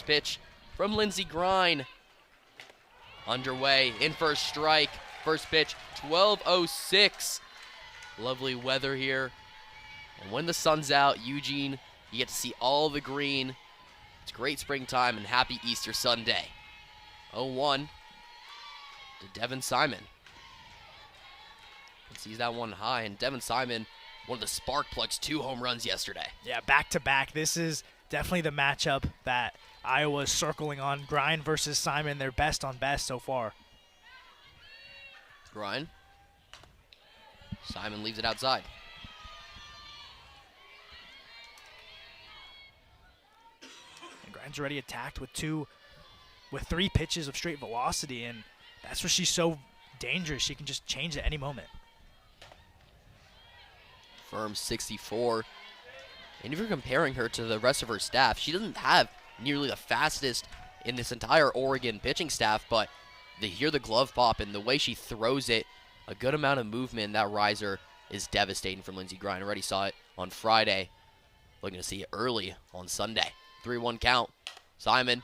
pitch from Lindsey Grine. Underway, in for a strike. First pitch, 12:06. Lovely weather here. And when the sun's out, Eugene, you get to see all the green. It's great springtime and happy Easter Sunday. 0-1 to Devin Simon. He sees that one high, and Devin Simon, one of the spark plugs, 2 home runs yesterday. Yeah, back-to-back. This is definitely the matchup that Iowa's circling on. Grine versus Simon, their best on best so far. Grine. Simon leaves it outside. And Grine's already attacked with 3 pitches of straight velocity, and that's where she's so dangerous. She can just change at any moment. Firm 64. And if you're comparing her to the rest of her staff, she doesn't have nearly the fastest in this entire Oregon pitching staff, but they hear the glove pop and the way she throws it, a good amount of movement. That riser is devastating from Lindsey Grine. Already saw it on Friday. Looking to see it early on Sunday. 3-1 count. Simon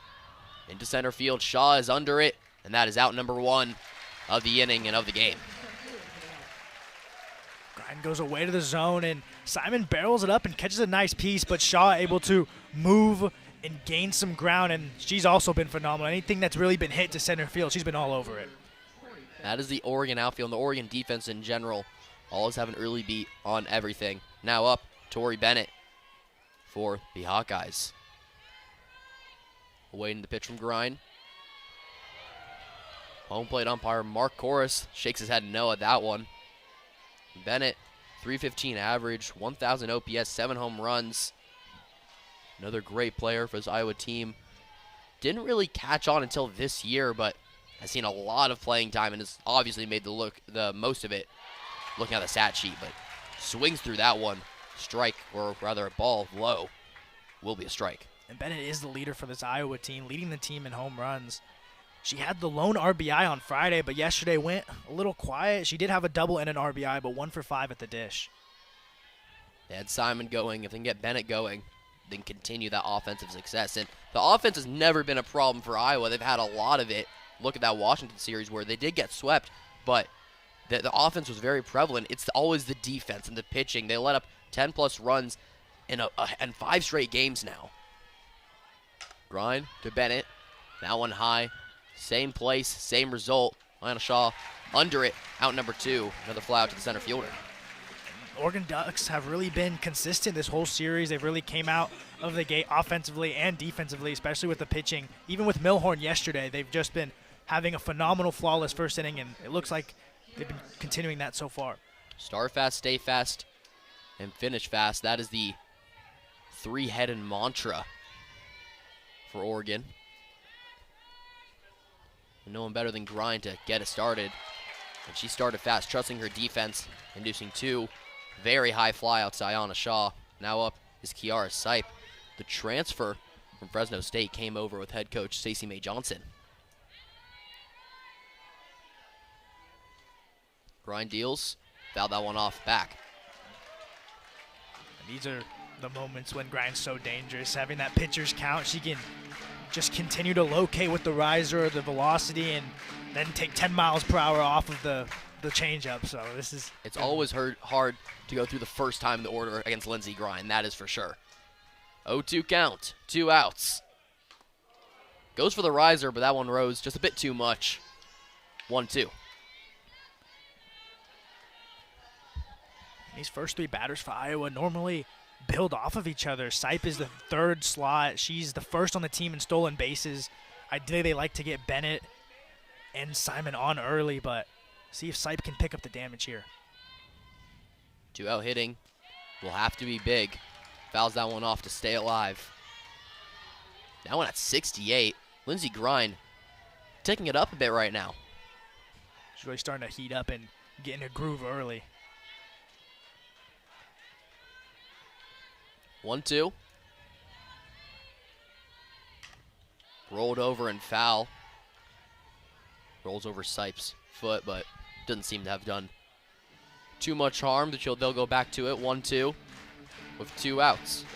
into center field. Shaw is under it, and that is out number 1 of the inning and of the game. Grine goes away to the zone, and Simon barrels it up and catches a nice piece, but Shaw able to move and gain some ground, and she's also been phenomenal. Anything that's really been hit to center field, she's been all over it. That is the Oregon outfield, and the Oregon defense in general. Always have an early beat on everything. Now up, Tori Bennett for the Hawkeyes. Awaiting the pitch from Grine. Home plate umpire Mark Corris shakes his head no at that one. Bennett, 315 average, 1,000 OPS, 7 home runs. Another great player for his Iowa team. Didn't really catch on until this year, but has seen a lot of playing time and has obviously made the most of it looking at the stat sheet, but swings through that one. Strike, or rather a ball low, will be a strike. And Bennett is the leader for this Iowa team, leading the team in home runs. She had the lone RBI on Friday, but yesterday went a little quiet. She did have a double and an RBI, but 1 for 5 at the dish. They had Simon going. If they can get Bennett going, then continue that offensive success. And the offense has never been a problem for Iowa. They've had a lot of it. Look at that Washington series where they did get swept, but the offense was very prevalent. It's always the defense and the pitching. They let up 10-plus runs in 5 straight games now. Grine to Bennett. That one high. Same place, same result. Ayanna Shaw under it, out number 2. Another fly out to the center fielder. Oregon Ducks have really been consistent this whole series. They've really came out of the gate offensively and defensively, especially with the pitching. Even with Milhorn yesterday, they've just been having a phenomenal, flawless first inning, and it looks like they've been continuing that so far. Start fast, stay fast, and finish fast. That is the 3-headed mantra for Oregon. No one better than Grine to get it started. And she started fast, trusting her defense, inducing 2 very high flyouts to Ayanna Shaw. Now up is Kiara Sipe. The transfer from Fresno State came over with head coach Stacey May Johnson. Grine deals, fouled that one off back. And these are the moments when Grine's so dangerous. Having that pitcher's count, she can just continue to locate with the riser or the velocity and then take 10 miles per hour off of the changeup. So this is... It's always hard to go through the first time in the order against Lindsey Grine. That is for sure. 0-2 count, 2 outs. Goes for the riser, but that one rose just a bit too much. 1-2. These first 3 batters for Iowa normally build off of each other. Sipe is the 3rd slot. She's the first on the team in stolen bases. Ideally, they like to get Bennett and Simon on early, but see if Sipe can pick up the damage here. 2-out hitting will have to be big. Fouls that one off to stay alive. That one at 68. Lindsey Grine taking it up a bit right now. She's really starting to heat up and get in a groove early. 1-2. Rolled over and foul. Rolls over Sipe's foot, but doesn't seem to have done too much harm. They'll go back to it. 1-2 with 2 outs.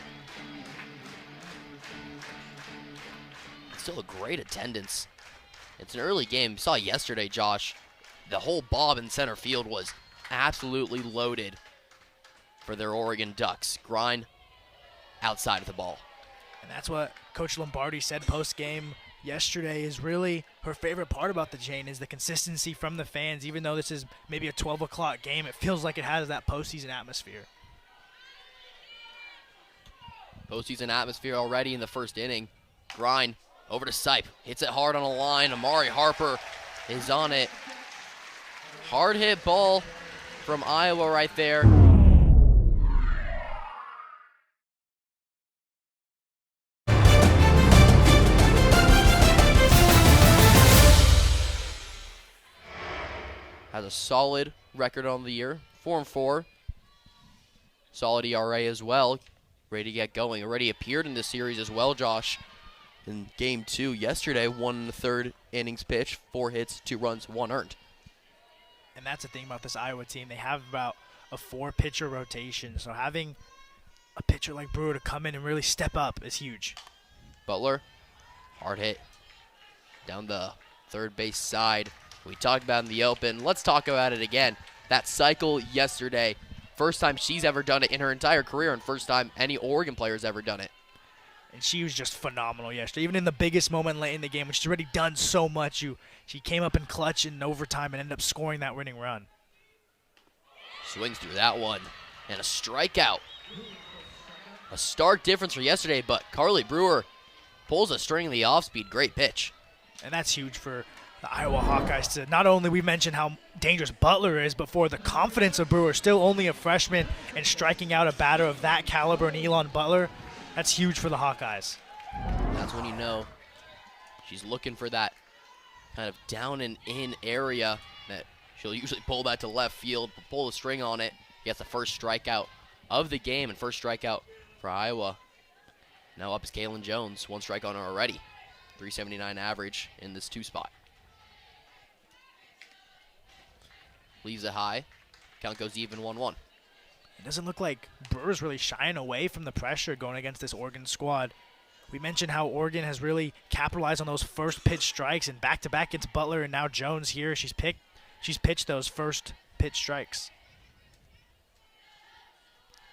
Still a great attendance. It's an early game. You saw yesterday, Josh. The whole bob in center field was absolutely loaded for their Oregon Ducks. Grind outside of the ball. And that's what Coach Lombardi said post-game yesterday is really her favorite part about the chain is the consistency from the fans. Even though this is maybe a 12 o'clock game, it feels like it has that postseason atmosphere. Postseason atmosphere already in the first inning. Grind over to Sipe. Hits it hard on a line. Amari Harper is on it. Hard hit ball from Iowa right there. Has a solid record on the year, 4-4. Solid ERA as well. Ready to get going. Already appeared in this series as well, Josh. In game 2 yesterday, 1 1/3 innings pitch, 4 hits, 2 runs, 1 earned. And that's the thing about this Iowa team. They have about a 4-pitcher rotation. So having a pitcher like Brewer to come in and really step up is huge. Butler, hard hit. Down the third base side. We talked about in the open. Let's talk about it again. That cycle yesterday. First time she's ever done it in her entire career and first time any Oregon player's ever done it. And she was just phenomenal yesterday. Even in the biggest moment late in the game, when she's already done so much, she came up in clutch in overtime and ended up scoring that winning run. Swings through that one. And a strikeout. A stark difference from yesterday, but Carly Brewer pulls a string in the off-speed. Great pitch. And that's huge for the Iowa Hawkeyes to not only we mentioned how dangerous Butler is, but for the confidence of Brewer, still only a freshman and striking out a batter of that caliber in Elon Butler. That's huge for the Hawkeyes. That's when you know she's looking for that kind of down and in area that she'll usually pull that to left field, pull the string on it. Gets the first strikeout of the game and first strikeout for Iowa. Now up is Kaylynn Jones, 1 strike on her already. 379 average in this 2 spot. Leaves it high. Count goes even 1-1. It doesn't look like Brewer's really shying away from the pressure going against this Oregon squad. We mentioned how Oregon has really capitalized on those first pitch strikes, and back-to-back against Butler and now Jones here. She's pitched those first pitch strikes.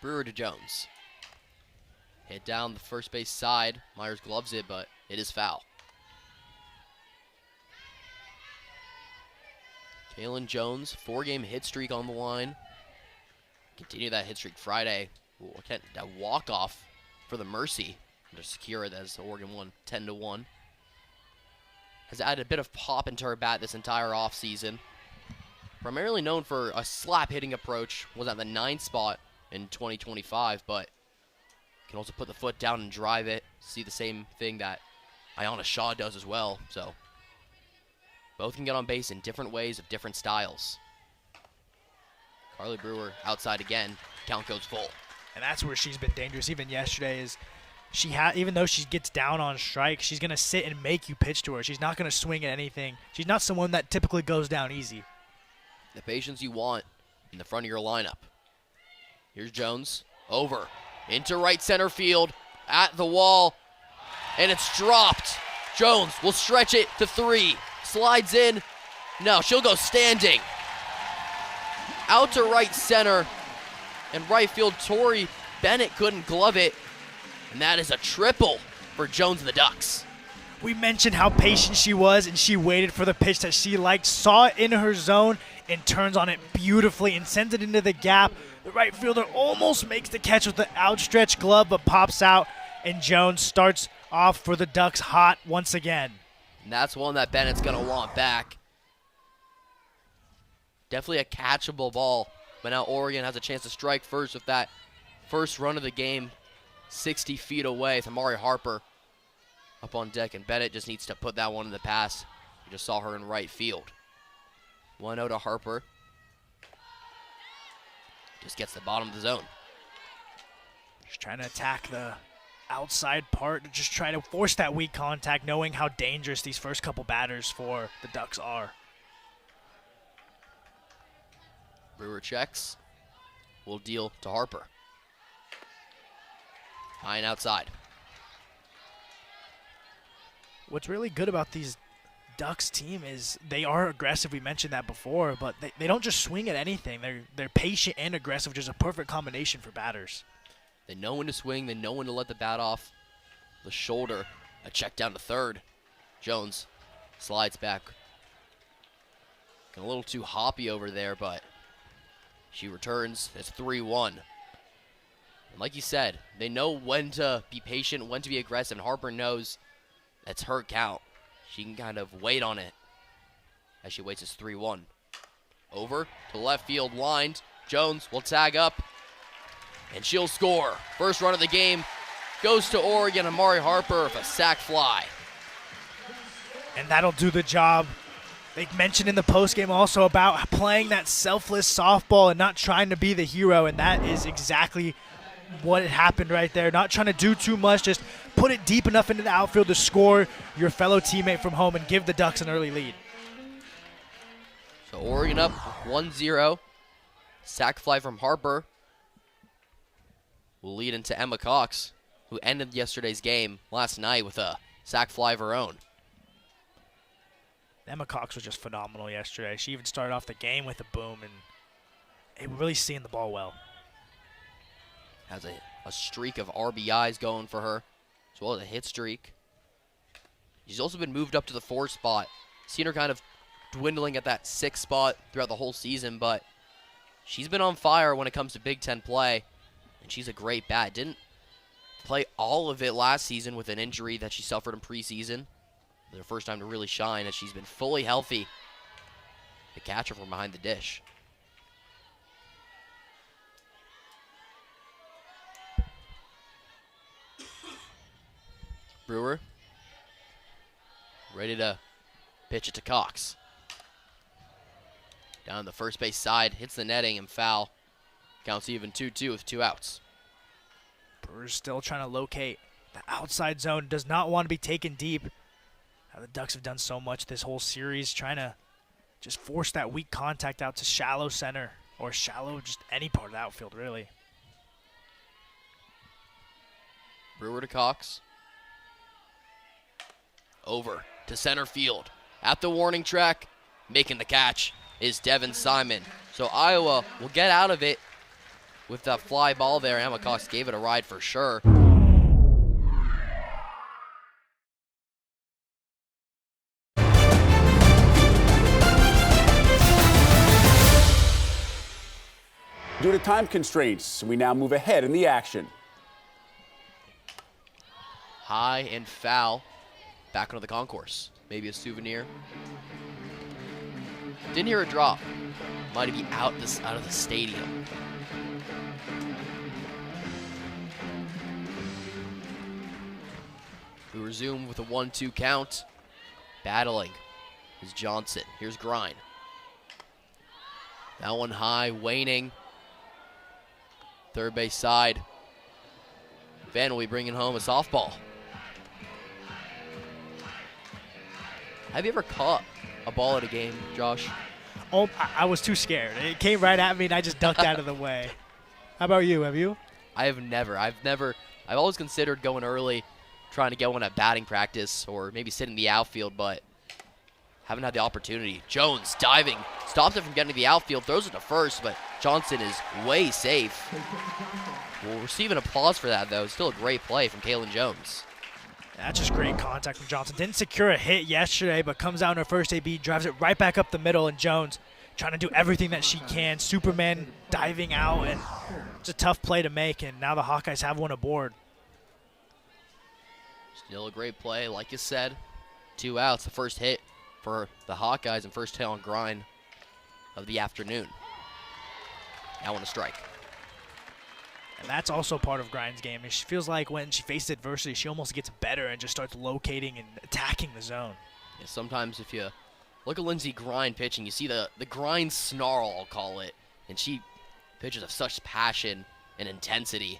Brewer to Jones. Hit down the first base side. Myers gloves it, but it is foul. Kaylynn Jones, 4-game hit streak on the line. Continue that hit streak Friday. Ooh, that walk-off for the Mercy to secure it as Oregon won 10-1. Has added a bit of pop into her bat this entire offseason. Primarily known for a slap-hitting approach. Was at the 9th spot in 2025, but can also put the foot down and drive it. See the same thing that Ayanna Shaw does as well. So both can get on base in different ways of different styles. Carly Brewer outside again. Count goes full. And that's where she's been dangerous. Even yesterday is even though she gets down on strike, she's going to sit and make you pitch to her. She's not going to swing at anything. She's not someone that typically goes down easy. The patience you want in the front of your lineup. Here's Jones. Over. Into right center field. At the wall. And it's dropped. Jones will stretch it to 3. Slides in. No, she'll go standing. Out to right center. And right field, Tori Bennett couldn't glove it. And that is a triple for Jones and the Ducks. We mentioned how patient she was, and she waited for the pitch that she liked, saw it in her zone, and turns on it beautifully and sends it into the gap. The right fielder almost makes the catch with the outstretched glove, but pops out, and Jones starts off for the Ducks hot once again. And that's one that Bennett's going to want back. Definitely a catchable ball, but now Oregon has a chance to strike first with that first run of the game, 60 feet away. Amari Harper up on deck, and Bennett just needs to put that one in the pass. You just saw her in right field. 1-0 to Harper. Just gets the bottom of the zone. Just trying to attack the outside part, just try to force that weak contact, knowing how dangerous these first couple batters for the Ducks are. Brewer checks. Will deal to Harper. High and outside. what's really good about these Ducks team is they are aggressive. We mentioned that before, but they don't just swing at anything. They're patient and aggressive, which is a perfect combination for batters. They know when to swing. They know when to let the bat off the shoulder. A check down to third. Jones slides back. A little too hoppy over there, but she returns. It's 3-1. And like you said, they know when to be patient, when to be aggressive, and Harper knows that's her count. She can kind of wait on it as she waits. It's 3-1. Over to left field, lined. Jones will tag up, and she'll score. First run of the game goes to Oregon. Amari Harper with a sac fly. And that'll do the job. They mentioned in the postgame also about playing that selfless softball and not trying to be the hero, and that is exactly what happened right there. Not trying to do too much, just put it deep enough into the outfield to score your fellow teammate from home and give the Ducks an early lead. So Oregon up 1-0. Sac fly from Harper will lead into Emma Cox, who ended yesterday's game last night with a sac fly of her own. Emma Cox was just phenomenal yesterday. She even started off the game with a boom, and really seeing the ball well. Has a streak of RBIs going for her, as well as a hit streak. She's also been moved up to the 4 spot. Seen her kind of dwindling at that 6 spot throughout the whole season, but she's been on fire when it comes to Big Ten play, and she's a great bat. Didn't play all of it last season with an injury that she suffered in preseason. Her first time to really shine, as she's been fully healthy. The catcher from behind the dish. Brewer ready to pitch it to Cox. Down the first base side, hits the netting and foul. Counts even 2-2 with 2 outs. Brewer's still trying to locate the outside zone. Does not want to be taken deep. The Ducks have done so much this whole series, trying to just force that weak contact out to shallow center, or shallow, just any part of the outfield, really. Brewer to Cox. Over to center field. At the warning track, making the catch is Devin Simon. So Iowa will get out of it with that fly ball there. Emma Cox gave it a ride for sure. Due to time constraints, we now move ahead in the action. High and foul. Back onto the concourse. Maybe a souvenir. Didn't hear a drop. Might be out of the stadium. We resume with a 1-2 count. Battling is Johnson. Here's Grind. That one high, waning. Third base side. Van will be bringing home a softball. Have you ever caught a ball at a game, Josh? Oh, I was too scared. It came right at me, and I just ducked out of the way. How about you? Have you? I have never. I've always considered going early, trying to get one at batting practice, or maybe sit in the outfield, but haven't had the opportunity. Jones diving, stops it from getting to the outfield, throws it to first, but Johnson is way safe. We'll receive an applause for that, though. Still a great play from Kaylynn Jones. That's just great contact from Johnson. Didn't secure a hit yesterday, but comes out in her first AB, drives it right back up the middle, and Jones trying to do everything that she can. Superman diving out, and it's a tough play to make, and now the Hawkeyes have one aboard. Still a great play, like you said. 2 outs, the first hit for the Hawkeyes and first hit on Grind of the afternoon. Now on a strike. And that's also part of Grind's game. She feels like when she faces adversity, she almost gets better and just starts locating and attacking the zone. Yeah, sometimes if you look at Lindsey Grind pitching, you see the Grind snarl, I'll call it. And she pitches with such passion and intensity.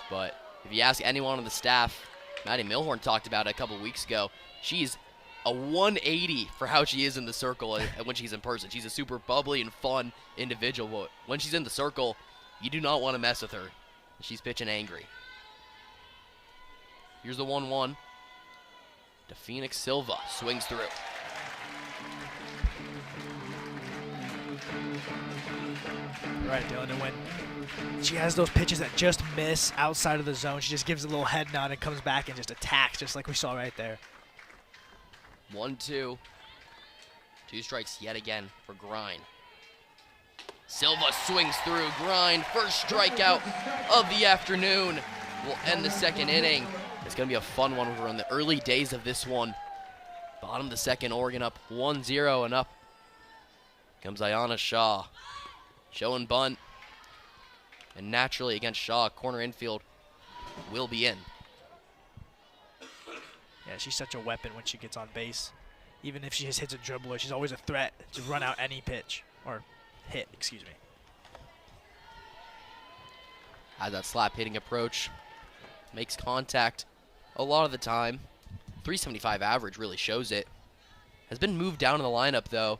But if you ask anyone on the staff, Maddie Milhorn talked about it a couple weeks ago, she's a 180 for how she is in the circle and when she's in person. She's a super bubbly and fun individual, but when she's in the circle, you do not want to mess with her. She's pitching angry. Here's the 1-1. to Phoenix Silva. Swings through. Right, Dylan, and when she has those pitches that just miss outside of the zone, she just gives a little head nod and comes back and just attacks, just like we saw right there. 1-2. 2 strikes yet again for Grind. Silva swings through. Grind, first strikeout of the afternoon. Will end the second inning. It's going to be a fun one. We're in the early days of this one. Bottom of the second, Oregon up 1-0, and up comes Ayanna Shaw. Show and bunt. And naturally against Shaw, corner infield will be in. Yeah, she's such a weapon when she gets on base. Even if she just hits a dribbler, she's always a threat to run out any pitch. Or hit, excuse me. Has that slap hitting approach. Makes contact a lot of the time. 375 average really shows it. Has been moved down in the lineup, though.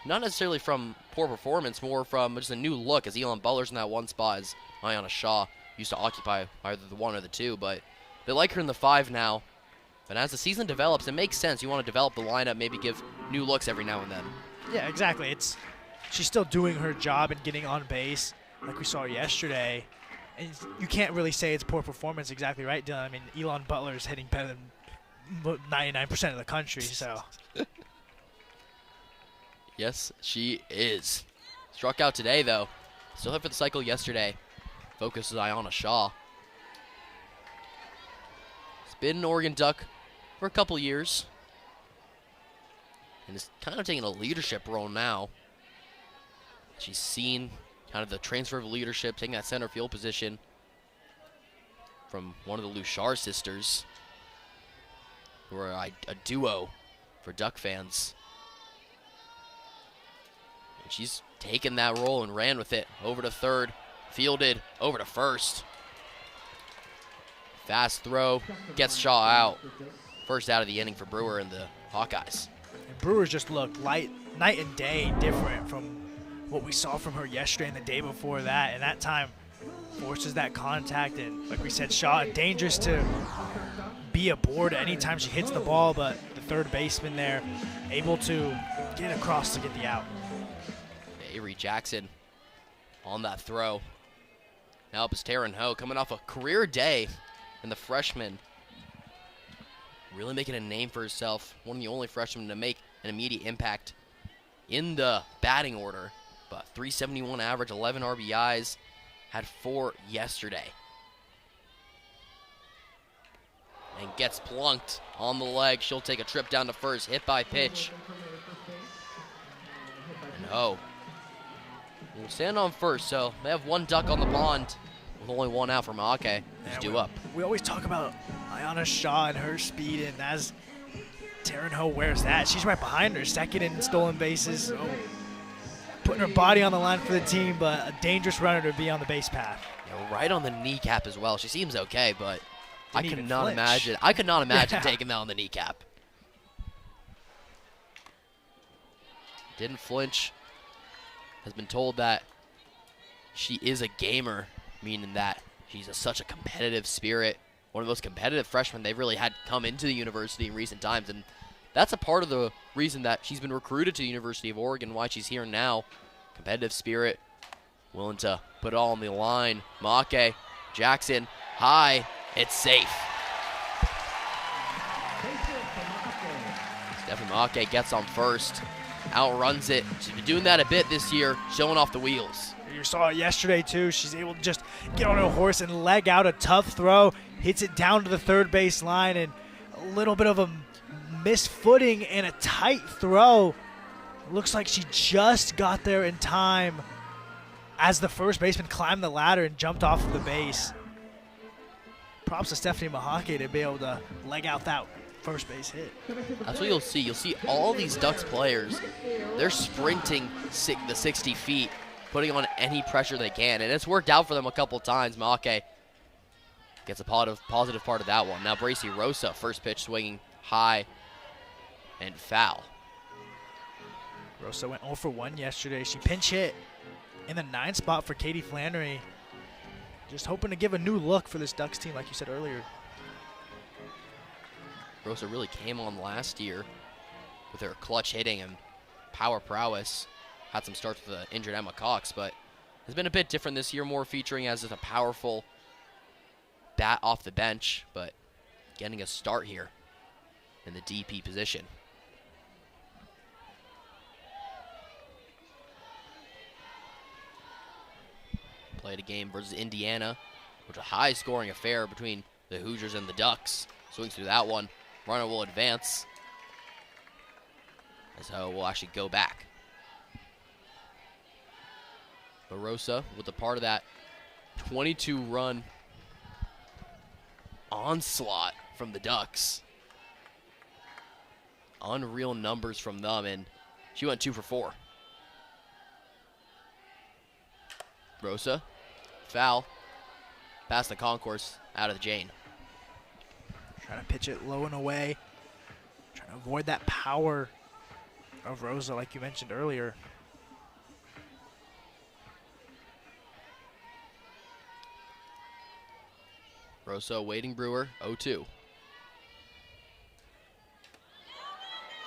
Not necessarily from poor performance, more from just a new look, as Elon Butler's in that one spot as Ayanna Shaw used to occupy either the 1 or the 2, but they like her in the 5 now. But as the season develops, it makes sense. You want to develop the lineup, maybe give new looks every now and then. Yeah, exactly. She's still doing her job and getting on base, like we saw yesterday. And you can't really say it's poor performance, exactly right, Dylan. I mean, Elon Butler's hitting better than 99% of the country, so... Yes, she is. Struck out today, though. Still hit for the cycle yesterday. Focus is Ayanna Shaw. It's been an Oregon Duck for a couple years. And is kind of taking a leadership role now. She's seen kind of the transfer of leadership, taking that center field position from one of the Luchar sisters, who are a duo for Duck fans. And she's taken that role and ran with it. Over to third, fielded, over to first. Fast throw, gets Shaw out. First out of the inning for Brewer and the Hawkeyes. And Brewers just looked night and day different from what we saw from her yesterday and the day before that. And that time forces that contact. And like we said, Shaw dangerous to be aboard anytime she hits the ball, but the third baseman there able to get across to get the out. Avery Jackson on that throw. Now up is Taryn Ho, coming off a career day, and the freshman really making a name for herself. One of the only freshmen to make an immediate impact in the batting order. But 371 average, 11 RBIs, had 4 yesterday. And gets plunked on the leg. She'll take a trip down to first, hit by pitch. And Ho will stand on first, so they have 1 duck on the pond with only 1 out for Maake, who's due up. We always talk about Ayanna Shaw and her speed, and as Taryn Ho wears that, she's right behind her, second in stolen bases, so putting her body on the line for the team, but a dangerous runner to be on the base path. Yeah, right on the kneecap as well. She seems okay, but I Didn't could even not flinch. imagine. I could not imagine taking that on the kneecap. Didn't flinch. Has been told that she is a gamer, meaning that she's such a competitive spirit. One of those competitive freshmen they've really had come into the university in recent times, and that's a part of the reason that she's been recruited to the University of Oregon, why she's here now. Competitive spirit, willing to put it all on the line. Maake, Jackson, high, it's safe. Stephanie Maake gets on first, outruns it. She's been doing that a bit this year, showing off the wheels. You saw it yesterday, too. She's able to just get on her horse and leg out a tough throw, hits it down to the third base line, and a little bit of a missed footing and a tight throw. Looks like she just got there in time as the first baseman climbed the ladder and jumped off of the base. Props to Stephanie Maake to be able to leg out that first base hit. That's what you'll see. You'll see all these Ducks players, they're sprinting the 60 feet, putting on any pressure they can, and it's worked out for them a couple times. Maake gets a positive part of that one. Now Bracy Rosa, first pitch swinging high and foul. Rosa went 0 for 1 yesterday. She pinch hit in the 9 spot for Katie Flannery. Just hoping to give a new look for this Ducks team, like you said earlier. Rosa really came on last year with her clutch hitting and power prowess. Had some starts with the injured Emma Cox, but has been a bit different this year, more featuring as a powerful bat off the bench, but getting a start here in the DP position. Played a game versus Indiana, which was a high-scoring affair between the Hoosiers and the Ducks. Swings through that one. Runner will advance. So we'll actually go back. Barossa with a part of that 22-run onslaught from the Ducks. Unreal numbers from them, and she went 2 for 4. Rosa, foul, past the concourse, out of the Jane. Trying to pitch it low and away. Trying to avoid that power of Rosa, like you mentioned earlier. Rosa awaiting Brewer, 0-2.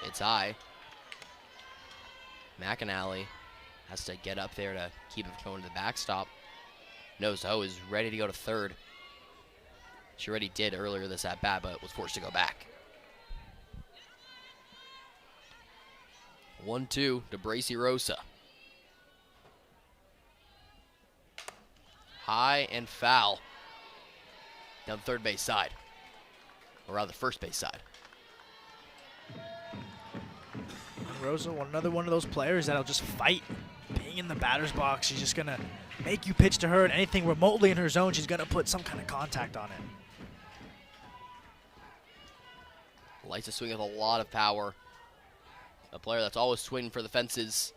It's high. McAnally has to get up there to keep it going to the backstop. Knows Ho is ready to go to third. She already did earlier this at bat, but was forced to go back. 1-2 to Bracy Rosa. High and foul down the third base side, or rather first base side. Rosa, another one of those players that'll just fight being in the batter's box. She's just gonna make you pitch to her, and anything remotely in her zone, she's gonna put some kind of contact on it. Likes to swing with a lot of power. A player that's always swinging for the fences.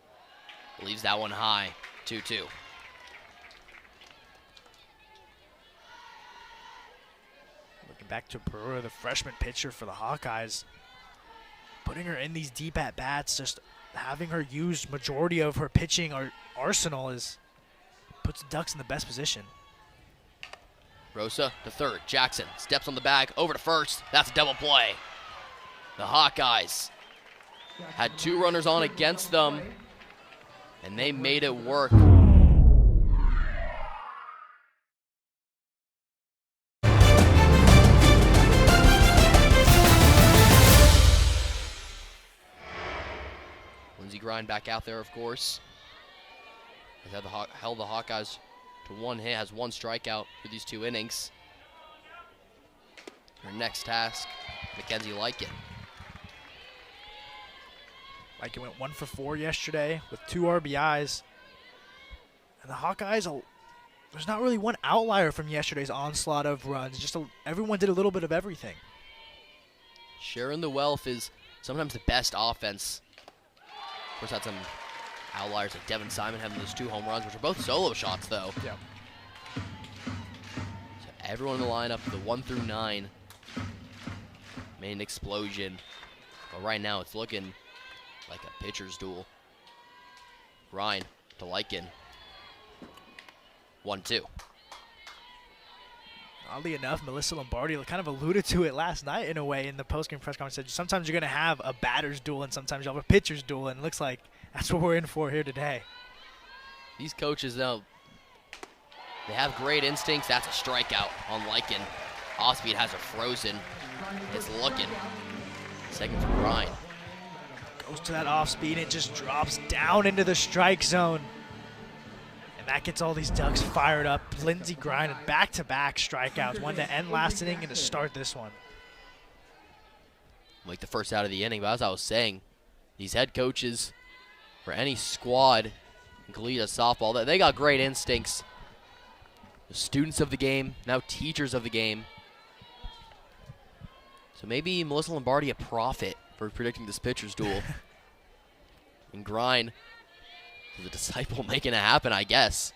Leaves that one high, 2-2. Looking back to Brewer, the freshman pitcher for the Hawkeyes. Putting her in these deep at-bats, just having her use majority of her pitching arsenal puts the Ducks in the best position. Rosa to third. Jackson steps on the bag, over to first. That's a double play. The Hawkeyes had 2 runners on against them, and they made it work. Lindsey Grind back out there, of course. Has held the Hawkeyes to 1 hit, has 1 strikeout for these 2 innings. Her next task, Mackenzie Lykin. Lykin went 1 for 4 yesterday with 2 RBIs. And the Hawkeyes, there's not really one outlier from yesterday's onslaught of runs. Just everyone did a little bit of everything. Sharing the wealth is sometimes the best offense. Of course, had some outliers like Devin Simon having those 2 home runs, which are both solo shots, though. Yeah. So everyone in the lineup, the 1 through 9, made an explosion. But right now, it's looking like a pitcher's duel. Ryan to Lykin. 1-2. Oddly enough, Melissa Lombardi kind of alluded to it last night in a way in the postgame press conference. Said sometimes you're going to have a batter's duel and sometimes you'll have a pitcher's duel, and it looks like that's what we're in for here today. These coaches, though, they have great instincts. That's a strikeout on Lykin. Off-speed has her frozen. It's looking. Second for Ryan. Goes to that off-speed, it just drops down into the strike zone. And that gets all these Ducks fired up. Lindsey Grind, back-to-back strikeouts, one to end last inning and to start this one. Like the first out of the inning, but as I was saying, these head coaches for any squad in collegiate softball, they got great instincts. The students of the game, now teachers of the game. So maybe Melissa Lombardi a prophet for predicting this pitcher's duel. And Grind, the disciple making it happen, I guess.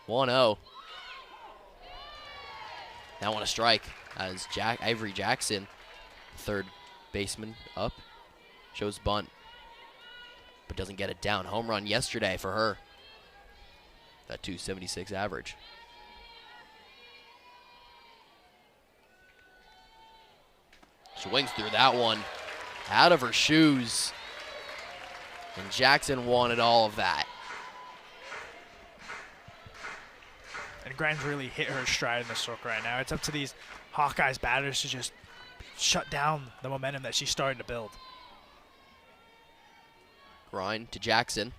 1-0. Now on a strike as Avery Jackson, third baseman, up. Shows bunt, but doesn't get it down. Home run yesterday for her. That 276 average. Swings through that one. Out of her shoes. And Jackson wanted all of that. And Grimes really hit her stride in the circle right now. It's up to these Hawkeyes batters to just shut down the momentum that she's starting to build. Grind to Jackson.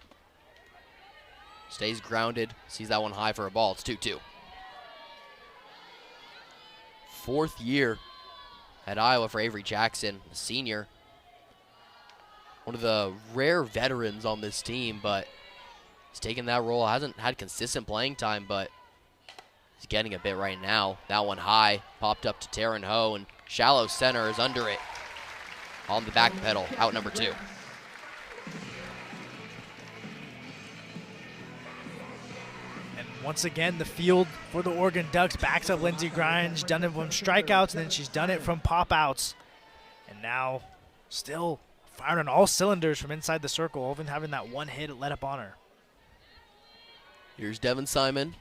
Stays grounded. Sees that one high for a ball. It's 2-2. Fourth year at Iowa for Avery Jackson, a senior. One of the rare veterans on this team, but he's taken that role. Hasn't had consistent playing time, but he's getting a bit right now. That one high, popped up to Taryn Ho, and shallow center is under it. On the back pedal, out number 2. And once again, the field for the Oregon Ducks backs up Lindsey Grimes. She's done it from strikeouts, and then she's done it from pop-outs. And now, still firing on all cylinders from inside the circle, even having that one hit let up on her. Here's Devin Simon.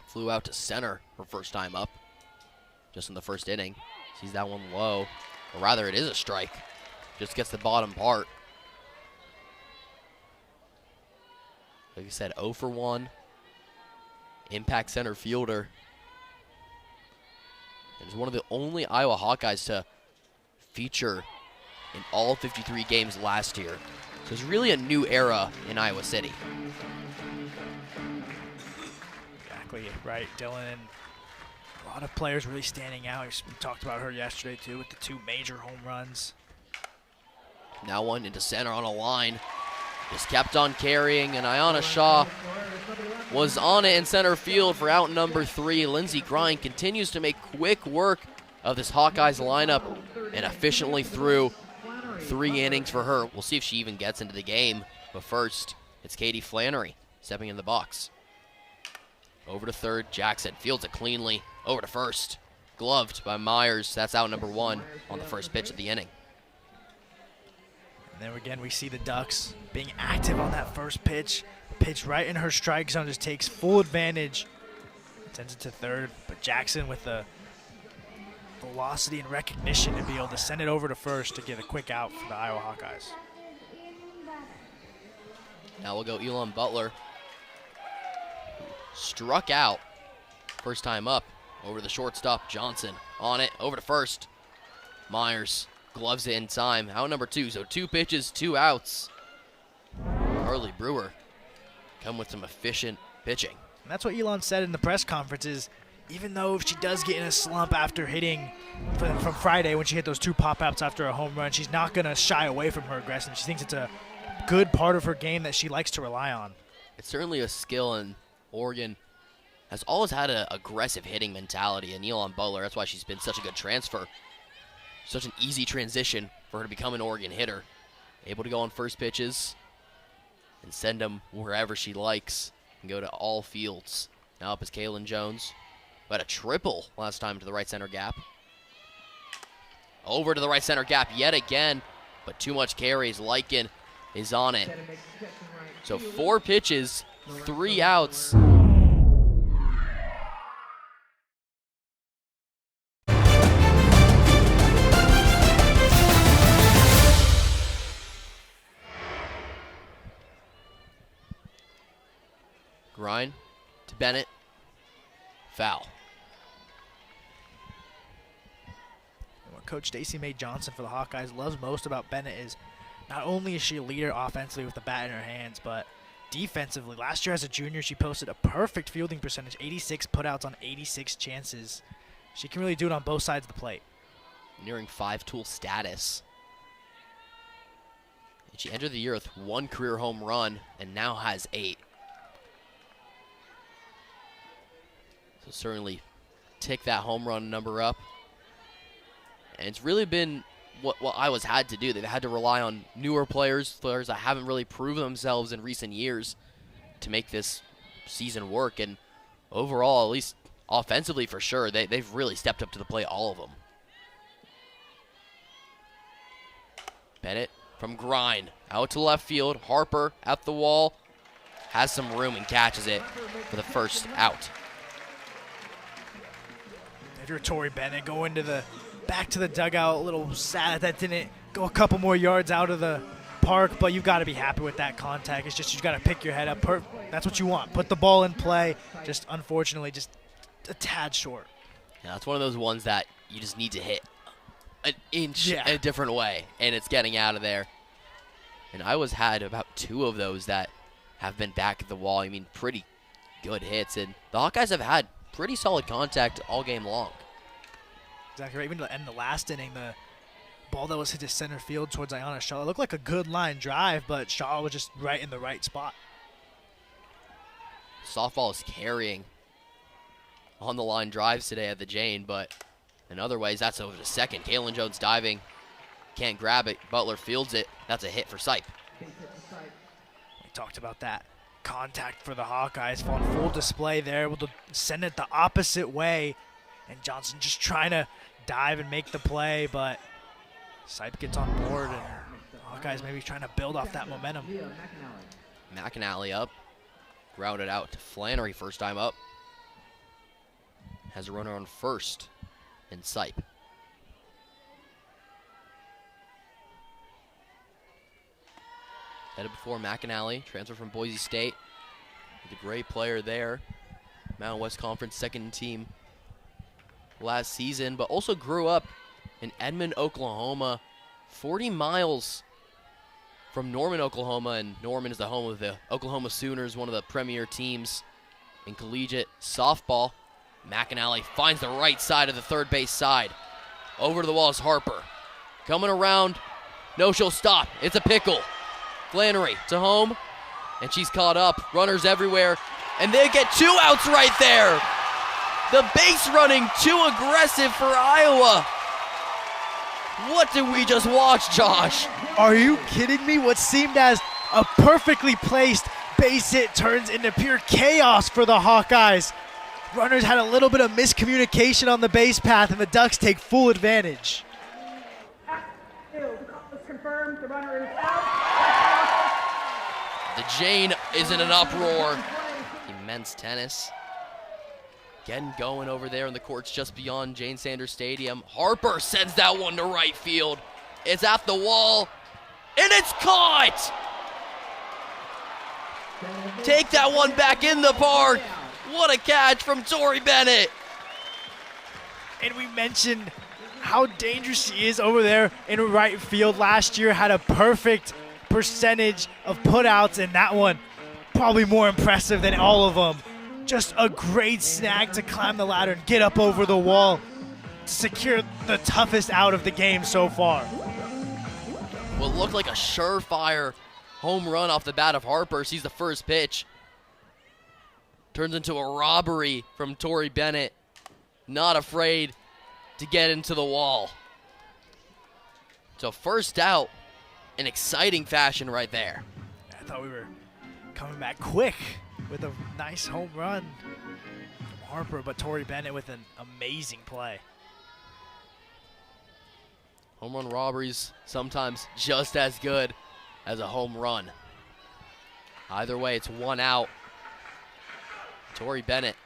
Flew out to center her first time up, just in the first inning. Sees that one low, or rather it is a strike. Just gets the bottom part. Like I said, 0 for 1. Impact center fielder. And is one of the only Iowa Hawkeyes to feature in all 53 games last year. So it's really a new era in Iowa City. Exactly right, Dylan. A lot of players really standing out. We talked about her yesterday, too, with the 2 major home runs. Now one into center on a line. Just kept on carrying, and Ayanna Shaw was on it in center field for out number 3. Lindsey Grimes continues to make quick work of this Hawkeyes lineup and efficiently threw 3 innings for her. We'll see if she even gets into the game. But first, it's Katie Flannery stepping in the box. Over to third, Jackson fields it cleanly. Over to first, gloved by Myers. That's out number 1 on the first pitch of the inning. And then again, we see the Ducks being active on that first pitch. Pitch right in her strike zone, just takes full advantage. Sends it to third, but Jackson with the velocity and recognition to be able to send it over to first to get a quick out for the Iowa Hawkeyes. Now we'll go Elon Butler. Struck out first time up. Over the shortstop, Johnson on it, over to first. Myers gloves it in time, out number 2, so 2 pitches, 2 outs. Carly Brewer come with some efficient pitching. And that's what Elon said in the press conference is, even though she does get in a slump after hitting from Friday when she hit those 2 pop-outs after a home run, she's not going to shy away from her aggressiveness. She thinks it's a good part of her game that she likes to rely on. It's certainly a skill, and Oregon has always had an aggressive hitting mentality, and Elon Butler, that's why she's been such a good transfer. Such an easy transition for her to become an Oregon hitter. Able to go on first pitches and send them wherever she likes and go to all fields. Now up is Kaylynn Jones. But a triple last time to the right center gap. Over to the right center gap yet again, but too much carries. Lycan is on it. So 4 pitches, 3 outs. Grind to Bennett. Foul. And what Coach Stacey May Johnson for the Hawkeyes loves most about Bennett is not only is she a leader offensively with the bat in her hands, but defensively. Last year as a junior, she posted a perfect fielding percentage, 86 putouts on 86 chances. She can really do it on both sides of the plate. Nearing 5-tool status. And she entered the year with 1 career home run and now has 8. So certainly tick that home run number up. And it's really been what Iowa's had to do. They've had to rely on newer players that haven't really proven themselves in recent years to make this season work. And overall, at least offensively for sure, they've really stepped up to the plate, all of them. Bennett from Grind, out to left field. Harper at the wall, has some room and catches it for the first out. if you're Tori Bennett, go back to the dugout, a little sad that didn't go a couple more yards out of the park, but you've got to be happy with that contact. It's just you got to pick your head up. That's what you want. Put the ball in play. Just unfortunately, just a tad short. Yeah, that's one of those ones that you just need to hit an inch in a different way, and it's getting out of there. And Iowa's had about 2 of those that have been back at the wall. I mean, pretty good hits, and the Hawkeyes have had pretty solid contact all game long. Exactly right. Even to end the last inning, the ball that was hit to center field towards Ayanna Shaw, it looked like a good line drive, but Shaw was just right in the right spot. Softball is carrying on the line drives today at the Jane, but in other ways, that's over to second. Kaylynn Jones diving, can't grab it. Butler fields it. That's a hit for Sipe. We talked about that contact for the Hawkeyes, on full display there, able to send it the opposite way, and Johnson just trying to dive and make the play, but Sipe gets on board, and Hawkeyes maybe trying to build off that momentum. McAnally up, grounded out to Flannery first time up. Has a runner on first in Sipe. Headed before McAnally, transfer from Boise State. The great player there. Mountain West Conference second team last season, but also grew up in Edmond, Oklahoma, 40 miles from Norman, Oklahoma, and Norman is the home of the Oklahoma Sooners, one of the premier teams in collegiate softball. McAnally finds the right side of the third base side. Over to the wall is Harper. Coming around. No, she'll stop. It's a pickle. Flannery to home, and she's caught up. Runners everywhere, and they get 2 outs right there. The base running too aggressive for Iowa. What did we just watch, Josh? Are you kidding me? What seemed as a perfectly placed base hit turns into pure chaos for the Hawkeyes. Runners had a little bit of miscommunication on the base path, and the Ducks take full advantage. Confirmed, the runner is out. The Jane is in an uproar. Immense tennis. Getting going over there in the courts just beyond Jane Sanders Stadium. Harper sends that one to right field. It's at the wall, and it's caught! Take that one back in the park. What a catch from Tori Bennett. And we mentioned how dangerous she is over there in right field. Last year had a perfect percentage of putouts, and that one probably more impressive than all of them. Just a great snag to climb the ladder and get up over the wall to secure the toughest out of the game so far. What looked like a surefire home run off the bat of Harper sees the first pitch. Turns into a robbery from Tori Bennett. Not afraid to get into the wall. So first out, in exciting fashion right there. I thought we were coming back quick with a nice home run from Harper, but Tori Bennett with an amazing play. Home run robberies sometimes just as good as a home run. Either way, it's 1 out. Tori Bennett